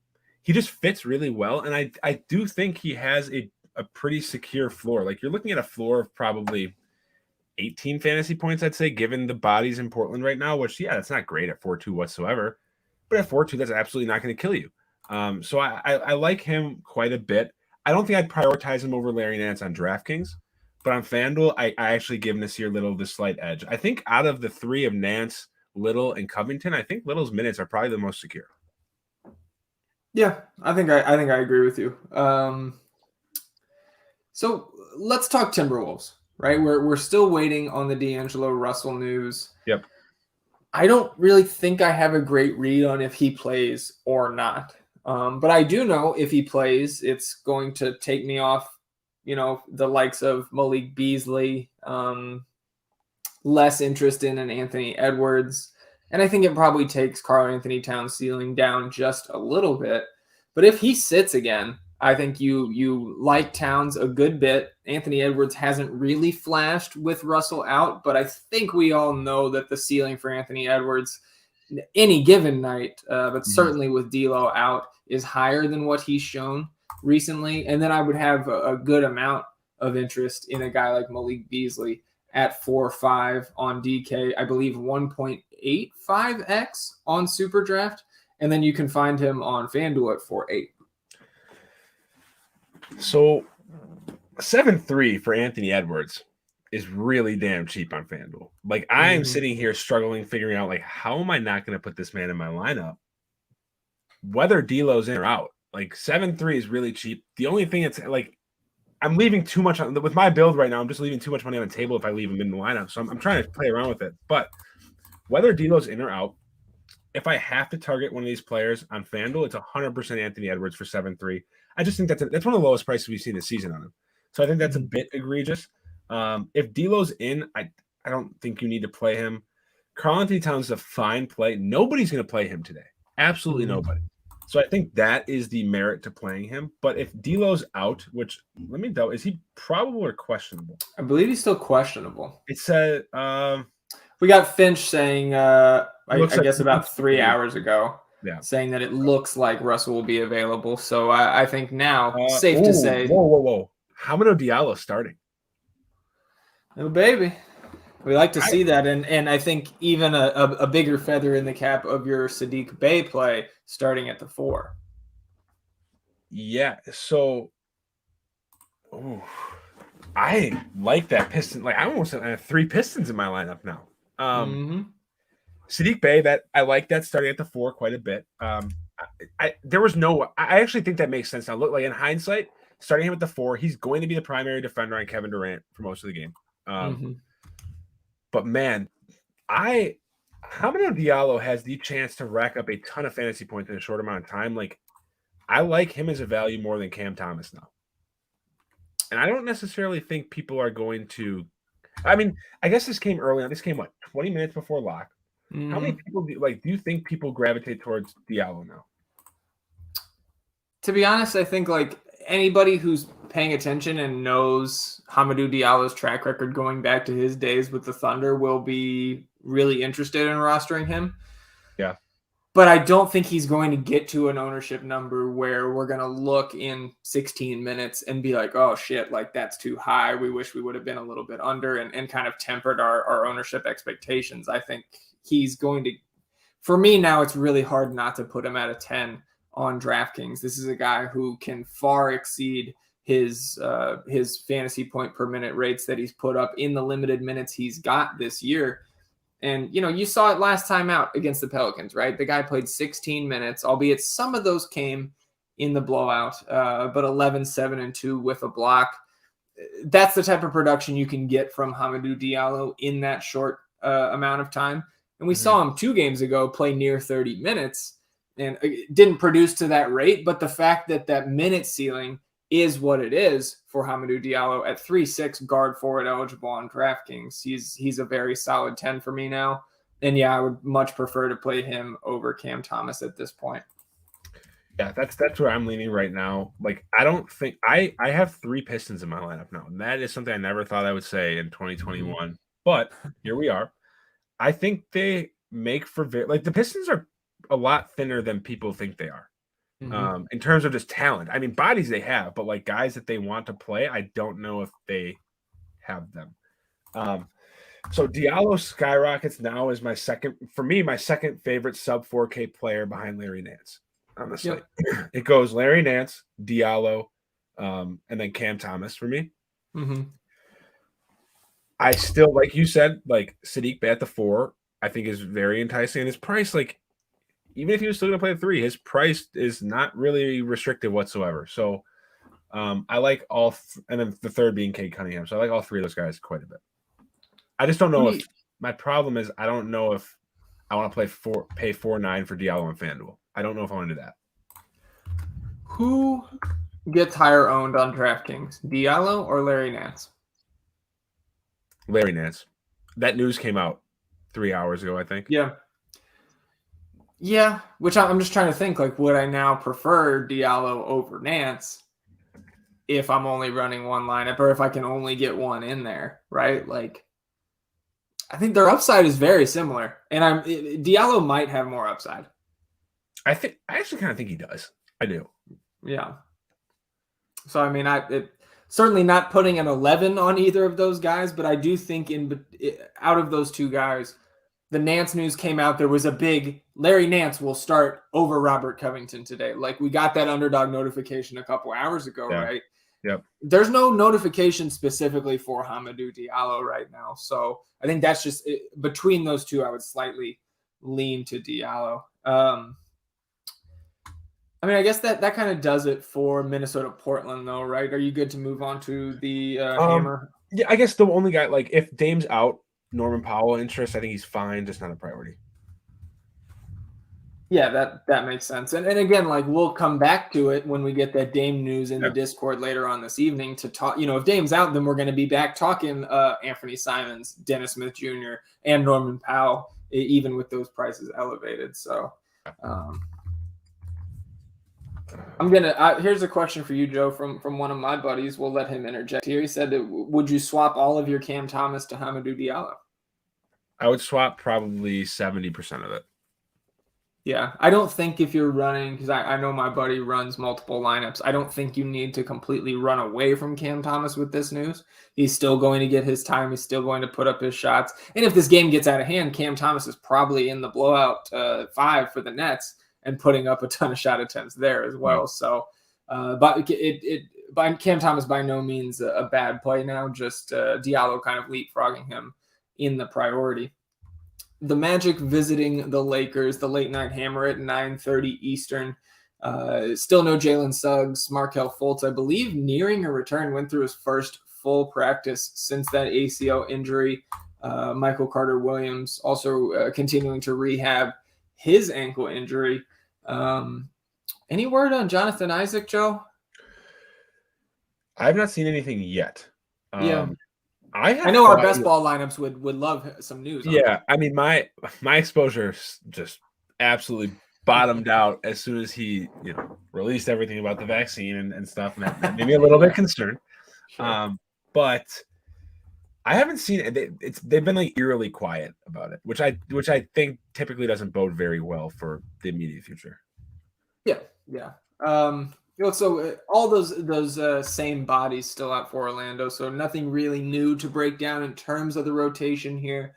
he just fits really well. And I do think he has a pretty secure floor. Like you're looking at a floor of probably 18 fantasy points, I'd say, given the bodies in Portland right now, which, yeah, that's not great at 4.2 whatsoever. But at 4.2, that's absolutely not going to kill you. So I like him quite a bit. I don't think I'd prioritize him over Larry Nance on DraftKings, but on FanDuel, I actually give Nasir Little the slight edge. I think out of the three of Nance, Little, and Covington, I think Little's minutes are probably the most secure. Yeah, I think I agree with you. So let's talk Timberwolves, right? We're still waiting on the D'Angelo Russell news. Yep. I don't really think I have a great read on if he plays or not. But I do know if he plays, it's going to take me off, the likes of Malik Beasley, less interest in an Anthony Edwards. And I think it probably takes Karl Anthony Towns' ceiling down just a little bit. But if he sits again, I think you like Towns a good bit. Anthony Edwards hasn't really flashed with Russell out, but I think we all know that the ceiling for Anthony Edwards any given night, but certainly with D'Lo out, is higher than what he's shown recently. And then I would have a good amount of interest in a guy like Malik Beasley at 4.5 on DK. I believe 1.85x on SuperDraft. And then you can find him on FanDuel at 4.8. So 7.3 for Anthony Edwards is really damn cheap on FanDuel. Like I'm sitting here struggling, figuring out like, how am I not going to put this man in my lineup? Whether D'Lo's in or out, like 7.3 is really cheap. The only thing it's like, I'm leaving too much on with my build right now. I'm just leaving too much money on the table if I leave him in the lineup. So I'm trying to play around with it. But whether D'Lo's in or out, if I have to target one of these players on FanDuel, it's 100% Anthony Edwards for 7.3. I just think that's one of the lowest prices we've seen this season on him. So I think that's a bit egregious. If D'Lo's in, I don't think you need to play him. Karl-Anthony Towns is a fine play. Nobody's going to play him today. Absolutely nobody. So I think that is the merit to playing him. But if D'Lo's out, which let me doubt, is he probable or questionable? I believe he's still questionable. It said we got Finch saying, I like guess about 3 hours ago, yeah, saying that it looks like Russell will be available. So I think now safe to say. Whoa. Hamidou Diallo starting. Oh, baby. We like to see that, and I think even a bigger feather in the cap of your Saddiq Bey play starting at the 4. Yeah, so I like that Piston. Like I almost have 3 Pistons in my lineup now. Saddiq Bey, that I like that starting at the 4 quite a bit. I actually think that makes sense now. Look, like in hindsight, starting him at the 4, he's going to be the primary defender on Kevin Durant for most of the game. But man, Hamidou Diallo has the chance to rack up a ton of fantasy points in a short amount of time. Like, I like him as a value more than Cam Thomas now. And I don't necessarily think people are going to. I mean, I guess this came early on. This came 20 minutes before lock. How many people do you think people gravitate towards Diallo now? To be honest, I think like anybody who's paying attention and knows Hamidou Diallo's track record going back to his days with the Thunder will be really interested in rostering him. Yeah. But I don't think he's going to get to an ownership number where we're going to look in 16 minutes and be like, oh shit, like that's too high. We wish we would have been a little bit under and kind of tempered our ownership expectations. I think he's going to, for me now, it's really hard not to put him at a 10 on DraftKings. This is a guy who can far exceed his fantasy point per minute rates that he's put up in the limited minutes he's got this year. And, you saw it last time out against the Pelicans, right? The guy played 16 minutes, albeit some of those came in the blowout, but 11, 7, and 2 with a block. That's the type of production you can get from Hamidou Diallo in that short amount of time. And we saw him 2 games ago play near 30 minutes and didn't produce to that rate. But the fact that minute ceiling is what it is for Hamidou Diallo at 3.6 guard forward eligible on DraftKings. He's a very solid 10 for me now. And yeah, I would much prefer to play him over Cam Thomas at this point. Yeah, that's where I'm leaning right now. Like, I don't think I have 3 Pistons in my lineup now. And that is something I never thought I would say in 2021. But here we are. I think they make for the Pistons are a lot thinner than people think they are. In terms of just talent. I mean, bodies they have, but like guys that they want to play, I don't know if they have them. So Diallo skyrockets now as my second favorite sub 4K player behind Larry Nance on the slate. It goes Larry Nance, Diallo, and then Cam Thomas for me. I still, like you said, like Saddiq Bey at the 4, I think is very enticing. And his price, like, even if he was still going to play the 3, his price is not really restrictive whatsoever. So I like all, and then the 3rd being Cade Cunningham. So I like all 3 of those guys quite a bit. I just don't know if my problem is I don't know if I want to pay 4.9 for Diallo and FanDuel. I don't know if I want to do that. Who gets higher owned on DraftKings, Diallo or Larry Nance? Larry Nance. That news came out 3 hours ago, I think. Yeah, which I'm just trying to think, like, would I now prefer Diallo over Nance if I'm only running one lineup or if I can only get one in there, right? Like, I think their upside is very similar, and Diallo might have more upside. I actually kind of think he does. I do. Yeah. So, I mean, certainly not putting an 11 on either of those guys, but I do think out of those 2 guys, the Nance news came out. There was a big Larry Nance will start over Robert Covington today. Like, we got that underdog notification a couple hours ago, right? Yep. There's no notification specifically for Hamidou Diallo right now. So I think that's just between those 2, I would slightly lean to Diallo. I mean, I guess that kind of does it for Minnesota Portland though, right? Are you good to move on to the Hammer? Yeah, I guess the only guy, like if Dame's out, Norman Powell interest, I think he's fine, just not a priority. Yeah, that makes sense. And again, like we'll come back to it when we get that Dame news in the Discord later on this evening to talk. If Dame's out, then we're going to be back talking Anthony Simons, Dennis Smith Jr., and Norman Powell even with those prices elevated. So here's a question for you, Joe, from one of my buddies. We'll let him interject here. He said, would you swap all of your Cam Thomas to Hamidou Diallo? I would swap probably 70% of it. Yeah, I don't think if you're running, because I know my buddy runs multiple lineups, I don't think you need to completely run away from Cam Thomas with this news. He's still going to get his time. He's still going to put up his shots. And if this game gets out of hand, Cam Thomas is probably in the blowout 5 for the Nets and putting up a ton of shot attempts there as well. Right. So, but Cam Thomas by no means a bad play now, just Diallo kind of leapfrogging him in the priority. The Magic visiting the Lakers, the late night hammer at 9:30 Eastern. Still no Jalen Suggs. Markelle Fultz, I believe, nearing a return, went through his first full practice since that ACL injury. Michael Carter-Williams also continuing to rehab his ankle injury. Any word on Jonathan Isaac, Joe? I've not seen anything yet. Yeah. I know our best ball lineups would love some news. Yeah, I mean my exposure just absolutely bottomed out as soon as he released everything about the vaccine and stuff, and that made me a little bit concerned. Sure. But I haven't seen it. They've been like eerily quiet about it, which I think typically doesn't bode very well for the immediate future. Yeah. So all those same bodies still out for Orlando, so nothing really new to break down in terms of the rotation here.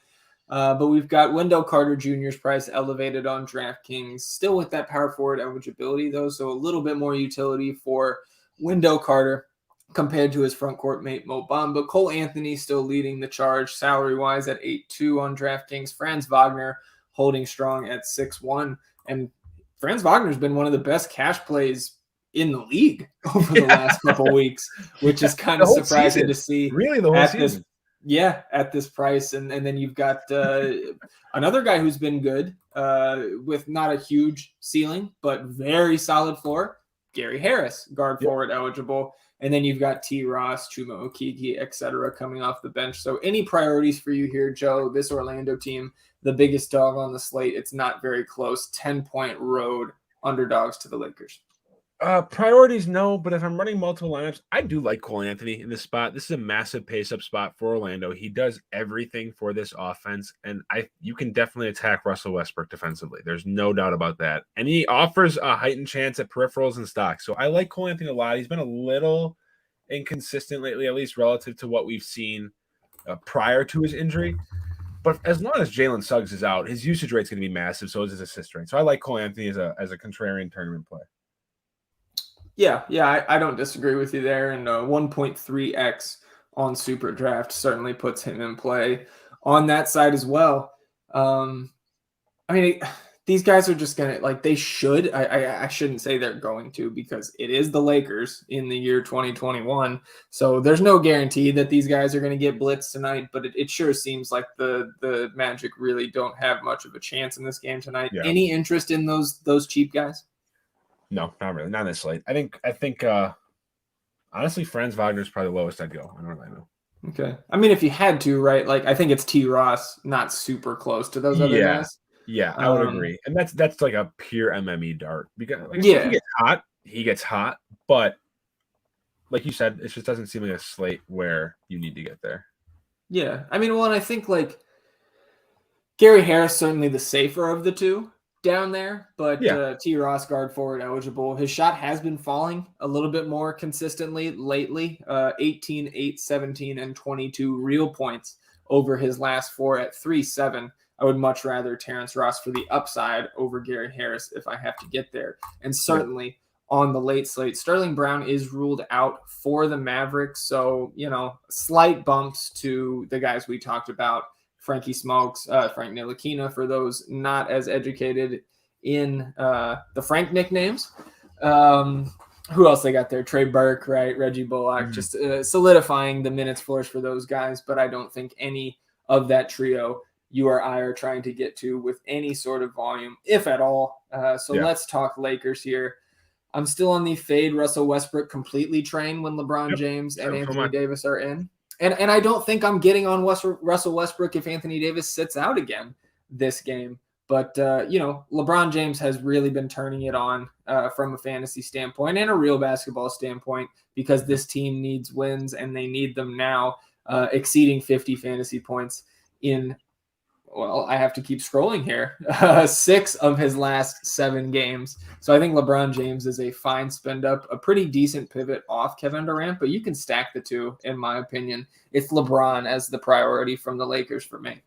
But we've got Wendell Carter Jr.'s price elevated on DraftKings, still with that power forward eligibility though, so a little bit more utility for Wendell Carter compared to his front court mate Mo Bamba. Cole Anthony still leading the charge salary-wise at 8.2 on DraftKings. Franz Wagner holding strong at 6.1, and Franz Wagner's been one of the best cash plays in the league over the last couple of weeks, which is kind of surprising to see. Really, the whole season. At this price. And then you've got another guy who's been good with not a huge ceiling, but very solid floor, Gary Harris, guard forward eligible. And then you've got T. Ross, Chuma Okeke, etc. coming off the bench. So any priorities for you here, Joe? This Orlando team, the biggest dog on the slate. It's not very close. 10-point road underdogs to the Lakers. Priorities, no, but if I'm running multiple lineups, I do like Cole Anthony in this spot. This is a massive pace-up spot for Orlando. He does everything for this offense, and you can definitely attack Russell Westbrook defensively. There's no doubt about that. And he offers a heightened chance at peripherals and stocks. So I like Cole Anthony a lot. He's been a little inconsistent lately, at least relative to what we've seen prior to his injury. But as long as Jalen Suggs is out, his usage rate's going to be massive, so is his assist rate. So I like Cole Anthony as a contrarian tournament play. Yeah, I don't disagree with you there. And 1.3x on Super Draft certainly puts him in play on that side as well. I mean, these guys are just going to, they should. I shouldn't say they're going to, because it is the Lakers in the year 2021. So there's no guarantee that these guys are going to get blitzed tonight, but it sure seems like the Magic really don't have much of a chance in this game tonight. Yeah. Any interest in those cheap guys? No, not really. Not in this slate. I think honestly, Franz Wagner is probably the lowest I'd go. I don't really know. Okay. I mean, if you had to, right? I think it's T. Ross, not super close to those other guys. Yeah, I would agree. And that's like a pure MME dart. Because if he gets hot. But like you said, it just doesn't seem like a slate where you need to get there. Yeah. I mean, and I think Gary Harris, certainly the safer of the two down there, but T. Ross, guard forward eligible. His shot has been falling a little bit more consistently lately. 18, 8, 17, and 22 real points over his last 4 at 3.7. I would much rather Terrence Ross for the upside over Gary Harris if I have to get there. And certainly on the late slate, Sterling Brown is ruled out for the Mavericks. So, slight bumps to the guys we talked about. Frankie Smokes, Frank Ntilikina, for those not as educated in the Frank nicknames. Who else they got there? Trey Burke, right? Reggie Bullock, just solidifying the minutes floors for those guys. But I don't think any of that trio you or I are trying to get to with any sort of volume, if at all. Let's talk Lakers here. I'm still on the fade Russell Westbrook completely train when LeBron James and Anthony Davis are in. And I don't think I'm getting on Russell Westbrook if Anthony Davis sits out again this game. But, LeBron James has really been turning it on from a fantasy standpoint and a real basketball standpoint because this team needs wins and they need them now, exceeding 50 fantasy points in, well, I have to keep scrolling here, 6 of his last 7 games. So I think LeBron James is a fine spend up, a pretty decent pivot off Kevin Durant, but you can stack the two, in my opinion. It's LeBron as the priority from the Lakers for me.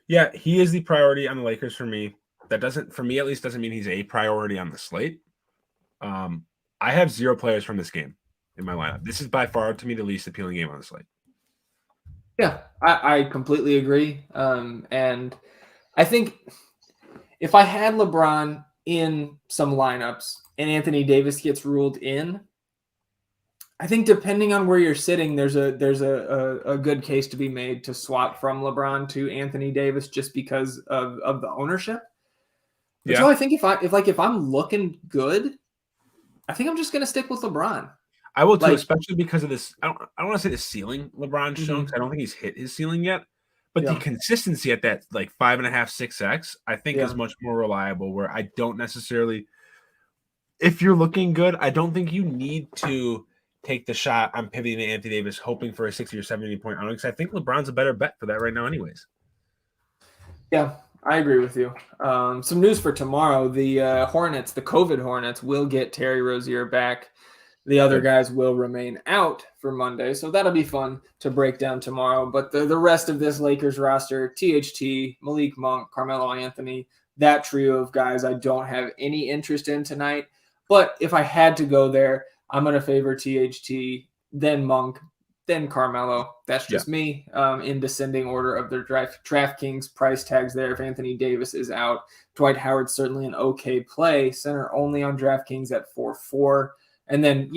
Yeah, he is the priority on the Lakers for me. That doesn't, for me at least, doesn't mean he's a priority on the slate. I have 0 players from this game in my lineup. This is by far, to me, the least appealing game on the slate. Yeah, I completely agree. And I think if I had LeBron in some lineups and Anthony Davis gets ruled in, I think depending on where you're sitting, there's a good case to be made to swap from LeBron to Anthony Davis just because of the ownership. But so I think if I'm looking good, I think I'm just gonna stick with LeBron. I will too, especially because of this. I don't want to say the ceiling LeBron's shown because I don't think he's hit his ceiling yet. But the consistency at that 5.5, 6x, I think is much more reliable. Where I don't necessarily, if you're looking good, I don't think you need to take the shot on pivoting to Anthony Davis, hoping for a 60 or 70 point outing. Because I think LeBron's a better bet for that right now, anyways. Yeah, I agree with you. Some news for tomorrow: the Hornets, the COVID Hornets, will get Terry Rozier back. The other guys will remain out for Monday, so that'll be fun to break down tomorrow. But the rest of this Lakers roster, THT, Malik Monk, Carmelo Anthony, that trio of guys I don't have any interest in tonight. But if I had to go there, I'm going to favor THT, then Monk, then Carmelo. That's just me in descending order of their DraftKings price tags there. If Anthony Davis is out, Dwight Howard's certainly an okay play. Center only on DraftKings at 4-4. And then,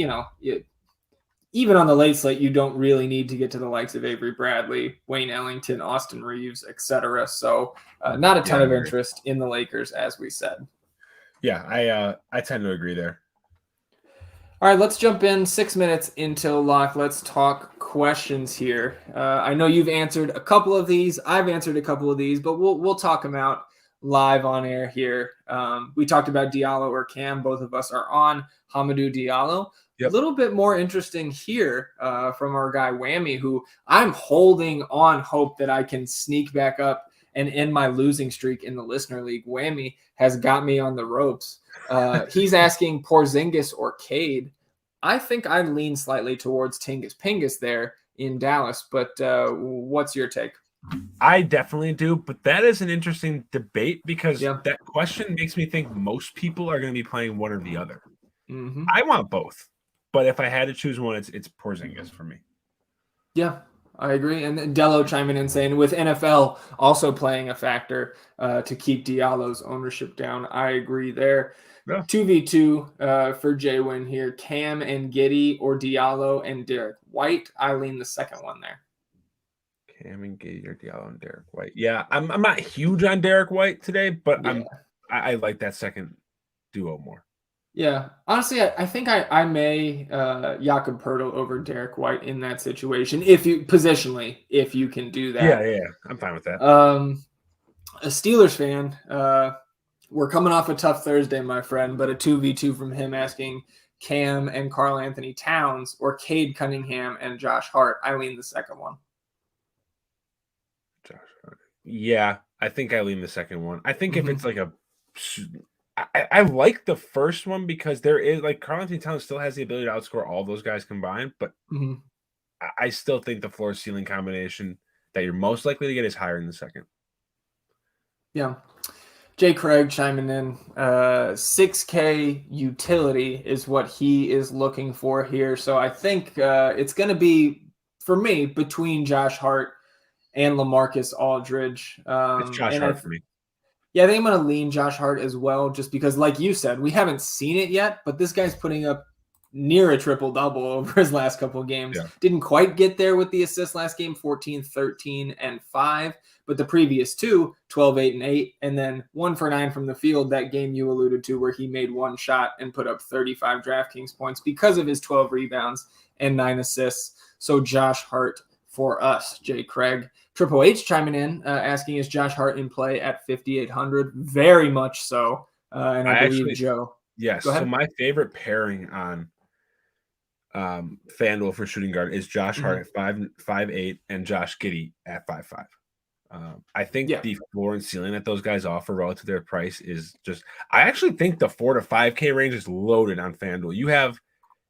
even on the late slate, you don't really need to get to the likes of Avery Bradley, Wayne Ellington, Austin Reeves, etc. So not a ton of interest in the Lakers, as we said. Yeah, I tend to agree there. All right, let's jump in 6 minutes until lock. Let's talk questions here. I know you've answered a couple of these. I've answered a couple of these, but we'll talk them out live on air here. We talked about Diallo or Cam. Both of us are on Hamidou Diallo. A little bit more interesting here from our guy Whammy, who I'm holding on hope that I can sneak back up and end my losing streak in the listener league. Whammy has got me on the ropes. He's asking Porzingis or Kade. I think I lean slightly towards Tingus Pingus there in Dallas, but what's your take? I definitely do, but that is an interesting debate because that question makes me think most people are going to be playing one or the other. Mm-hmm. I want both, but if I had to choose one, it's Porzingis for me. Yeah, I agree. And Dello chiming in saying with NFL also playing a factor to keep Diallo's ownership down. I agree there. Yeah. 2v2 for J-Win here. Cam and Giddey or Diallo and Derek White. I lean the second one there. Cam and Giddey or Diallo and Derek White. Yeah, I'm not huge on Derek White today, but I like that second duo more. Yeah, honestly, I think I may Jakob Poeltl over Derek White in that situation if you can do that. Yeah, I'm fine with that. A Steelers fan, we're coming off a tough Thursday, my friend, but a 2v2 from him asking Cam and Karl Anthony Towns or Cade Cunningham and Josh Hart. I lean the second one. Josh Hart. Yeah, I think I lean the second one. I think if it's like I like the first one because there is Karl Anthony Towns still has the ability to outscore all those guys combined, but I still think the floor ceiling combination that you're most likely to get is higher in the second. Yeah. Jay Craig chiming in. 6K utility is what he is looking for here. So I think it's going to be, for me, between Josh Hart and Lamarcus Aldridge. It's Josh Hart for me. Yeah, I think I'm going to lean Josh Hart as well, just because, like you said, we haven't seen it yet, but this guy's putting up near a triple-double over his last couple of games. Yeah. Didn't quite get there with the assists last game, 14, 13, and 5, but the previous two, 12, 8, and 8, and then 1 for 9 from the field, that game you alluded to where he made one shot and put up 35 DraftKings points because of his 12 rebounds and 9 assists. So Josh Hart for us, Jay Craig. Triple H chiming in, asking, is Josh Hart in play at 5,800? Very much so. And I believe Joe. Yes. So my favorite pairing on FanDuel for shooting guard is Josh Hart at 5'8" and Josh Giddey at 5'5". I think the floor and ceiling that those guys offer relative to their price is just. I actually think the 4 to 5K range is loaded on FanDuel. You have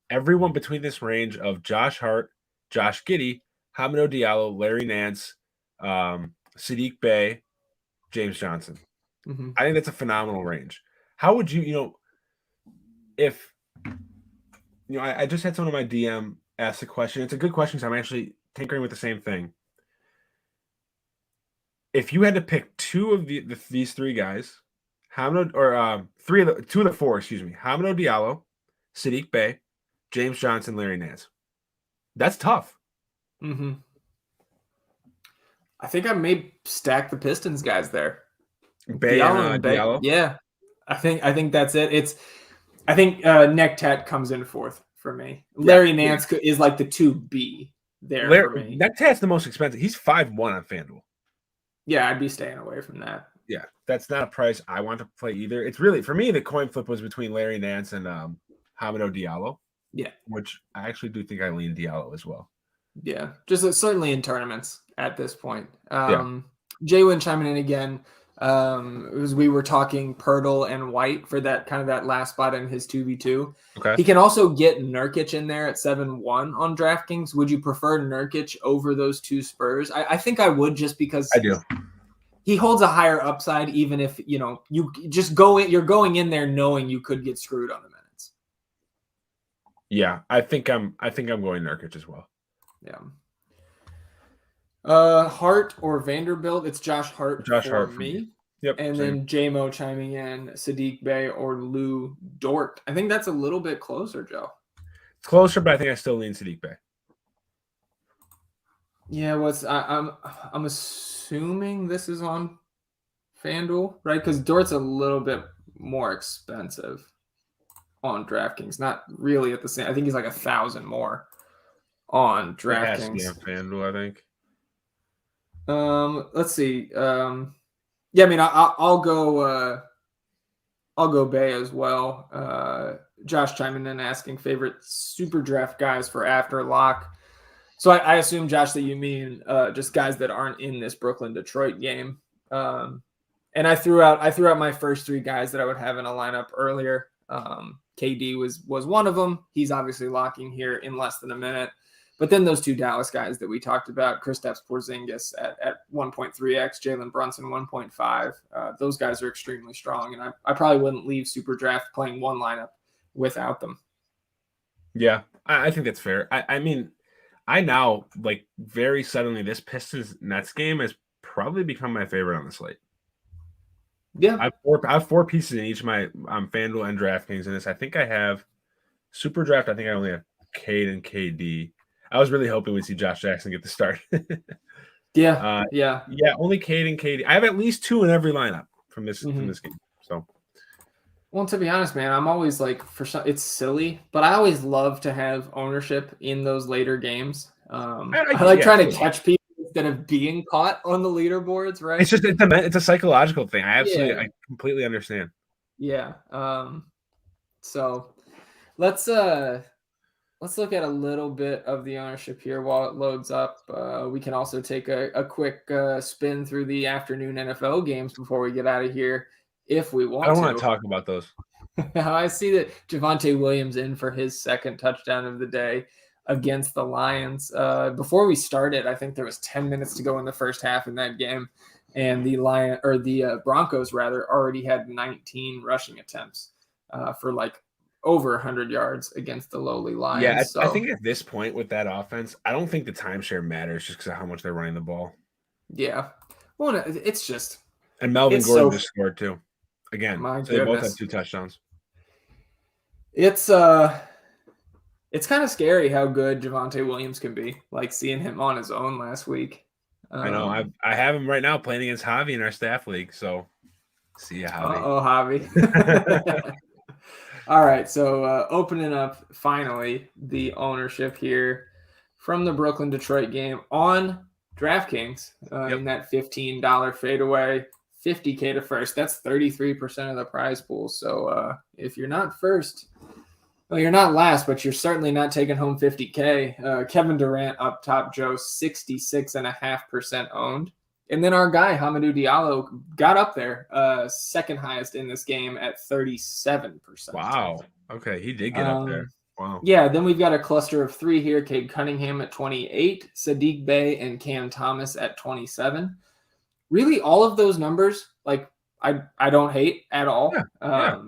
everyone between this range of Josh Hart, Josh Giddey, Hamidou Diallo, Larry Nance, Sadiq Bey, James Johnson. I think that's a phenomenal range. How would you, if I just had someone in my DM ask the question. It's a good question, so I'm actually tinkering with the same thing. If you had to pick two of these three guys, two of the four, Hamidou Diallo, Sadiq Bey, James Johnson, Larry Nance. That's tough. I think I may stack the Pistons guys there. Bey and Diallo. Yeah, I think that's it. I think Nectat comes in fourth for me. Larry Nance is like the 2B there for me. Nectat's the most expensive. He's 5'1" on FanDuel. Yeah, I'd be staying away from that. Yeah, that's not a price I want to play either. It's really, for me, the coin flip was between Larry Nance and Hamidou Diallo. Yeah. Which I actually do think I lean Diallo as well. Yeah, just certainly in tournaments at this point. Jalen chiming in again. As we were talking Pirtle and White for that last spot in his 2v2. Okay. He can also get Nurkic in there at 7-1 on DraftKings. Would you prefer Nurkic over those two Spurs? I think I would, just because I do. He holds a higher upside, even if you just go in. You're going in there knowing you could get screwed on the minutes. Yeah, I think I'm going Nurkic as well. Yeah. Hart or Vanderbilt? It's Josh Hart for me. Yep. And then JMO chiming in, Sadiq Bey or Lou Dort. I think that's a little bit closer, Joe. It's closer, but I think I still lean Sadiq Bey. Yeah, I'm assuming this is on FanDuel, right? Because Dort's a little bit more expensive on DraftKings. Not really at the same. I think he's like 1,000 more on DraftKings. It has to be on FanDuel, I think. Let's see. Yeah, I mean, I'll go Bey as well. Josh chiming in asking favorite super draft guys for after lock. So I assume, Josh, that you mean just guys that aren't in this Brooklyn-Detroit game. And I threw out my first three guys that I would have in a lineup earlier. KD was one of them. He's obviously locking here in less than a minute. But then those two Dallas guys that we talked about, Kristaps Porzingis at 1.3x, Jalen Brunson 1.5. Those guys are extremely strong, and I probably wouldn't leave SuperDraft playing one lineup without them. Yeah, I think that's fair. I mean, I now, like, very suddenly, this Pistons-Nets game has probably become my favorite on the slate. Yeah. I have four pieces in each of my FanDuel and DraftKings in this. I think I have SuperDraft. I think I only have Kade and KD. I was really hoping we'd see Josh Jackson get the start. Yeah. Only Kade and KD. I have at least two in every lineup from this game. So, well, to be honest, man, I'm always like, it's silly, but I always love to have ownership in those later games. I like trying to catch people instead of being caught on the leaderboards, right? It's just it's a psychological thing. I completely understand. Yeah. So let's look at a little bit of the ownership here while it loads up. We can also take a quick spin through the afternoon NFL games before we get out of here, if we want to. I don't want to talk about those. I see that Javonte Williams in for his second touchdown of the day against the Lions. Before we started, I think there was 10 minutes to go in the first half in that game, and the Broncos already had 19 rushing attempts for like over 100 yards against the lowly Lions. Yeah, I think at this point with that offense, I don't think the timeshare matters just because of how much they're running the ball. Yeah. Well, it's just. And Melvin Gordon just scored too. Again, so they both have 2 touchdowns. It's kind of scary how good Javonte Williams can be. Like seeing him on his own last week. I know. I have him right now playing against Javi in our staff league. So see ya, Javi. Oh, Javi. All right, so opening up finally the ownership here from the Brooklyn-Detroit game on DraftKings in that $15 fadeaway, $50K to first. That's 33% of the prize pool. So if you're not first, well, you're not last, but you're certainly not taking home $50K. Kevin Durant up top, Joe, 66.5% owned. And then our guy, Hamidou Diallo, got up there, second highest in this game at 37%. Wow. Okay, he did get up there. Wow. Yeah, then we've got a cluster of three here. Cade Cunningham at 28, Sadiq Bey and Cam Thomas at 27. Really, all of those numbers, like, I don't hate at all. Yeah.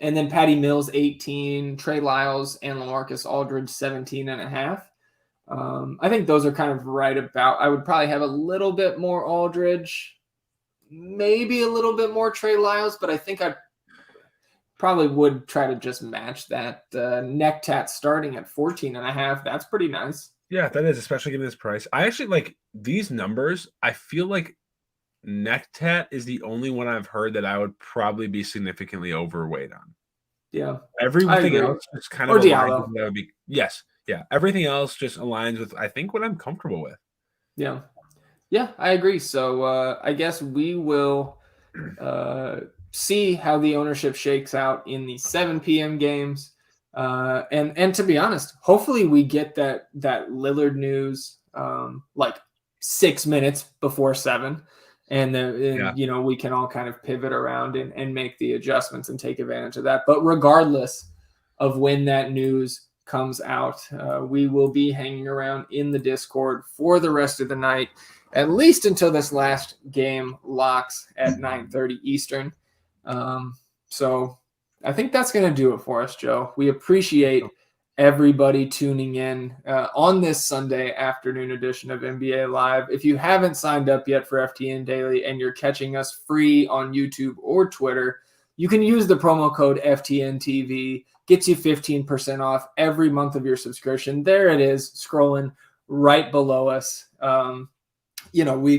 And then Patty Mills, 18, Trey Lyles and Lamarcus Aldridge, 17.5. I think those are kind of right about. I would probably have a little bit more Aldridge, maybe a little bit more Trey Lyles, but I think I probably would try to just match that. Neck tat starting at 14.5. That's pretty nice. Yeah, that is, especially given this price. I actually like these numbers. I feel like neck tat is the only one I've heard that I would probably be significantly overweight on. Yeah. Everything else is kind of or Diallo. That would be, yes. Yeah. Everything else just aligns with, I think, what I'm comfortable with. Yeah. Yeah, I agree. So I guess we will see how the ownership shakes out in the 7 p.m. games. And to be honest, hopefully we get that Lillard news like 6 minutes before 7. And then, you know, we can all kind of pivot around and make the adjustments and take advantage of that. But regardless of when that news comes out, we will be hanging around in the Discord for the rest of the night, at least until this last game locks at 9:30 Eastern. So I think that's going to do it for us, Joe. We appreciate everybody tuning in on this Sunday afternoon edition of NBA Live. If you haven't signed up yet for FTN Daily and you're catching us free on YouTube or Twitter, you can use the promo code FTNTV. Gets you 15% off every month of your subscription. There it is, scrolling right below us. You know,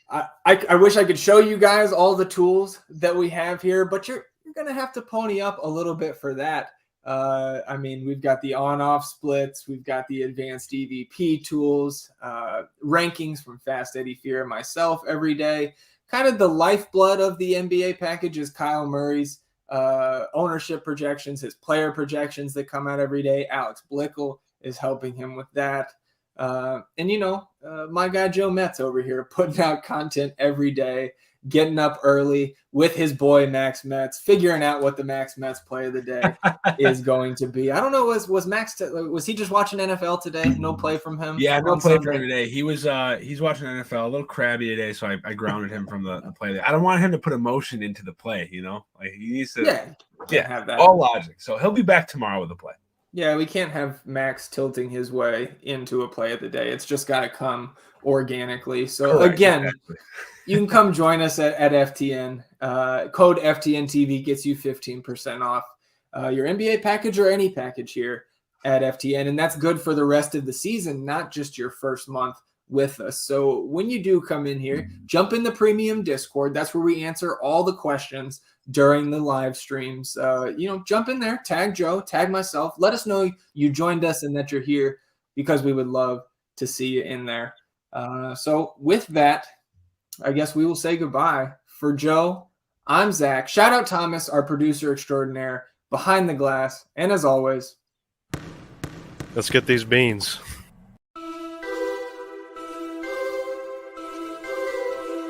I wish I could show you guys all the tools that we have here, but you're going to have to pony up a little bit for that. I mean, we've got the on-off splits. We've got the advanced EVP tools, rankings from Fast Eddie Fear and myself every day. Kind of the lifeblood of the NBA package is Kyle Murray's ownership projections, his player projections that come out every day. Alex Blickel is helping him with that. And, you know, my guy Joe Metz over here putting out content every day, getting up early with his boy Max Metz, figuring out what the Max Metz play of the day is going to be. I don't know, was Max was he just watching NFL today? No play from him? Yeah, no play from him today. He was he's watching NFL, a little crabby today, so I grounded him from the play. I don't want him to put emotion into the play, you know? Like he needs to have that. All logic. So he'll be back tomorrow with the play. Yeah, we can't have Max tilting his way into a play of the day. It's just got to come organically. So Correct, again, exactly. You can come join us at FTN. Code FTNTV gets you 15% off your NBA package or any package here at FTN. And that's good for the rest of the season, not just your first month with us. So when you do come in here, jump in the premium Discord. That's where we answer all the questions during the live streams. You know, jump in there, tag Joe, tag myself. Let us know you joined us and that you're here, because we would love to see you in there. So with that, I guess we will say goodbye. For Joe, I'm Zach. Shout out Thomas, our producer extraordinaire, behind the glass. And as always, let's get these beans.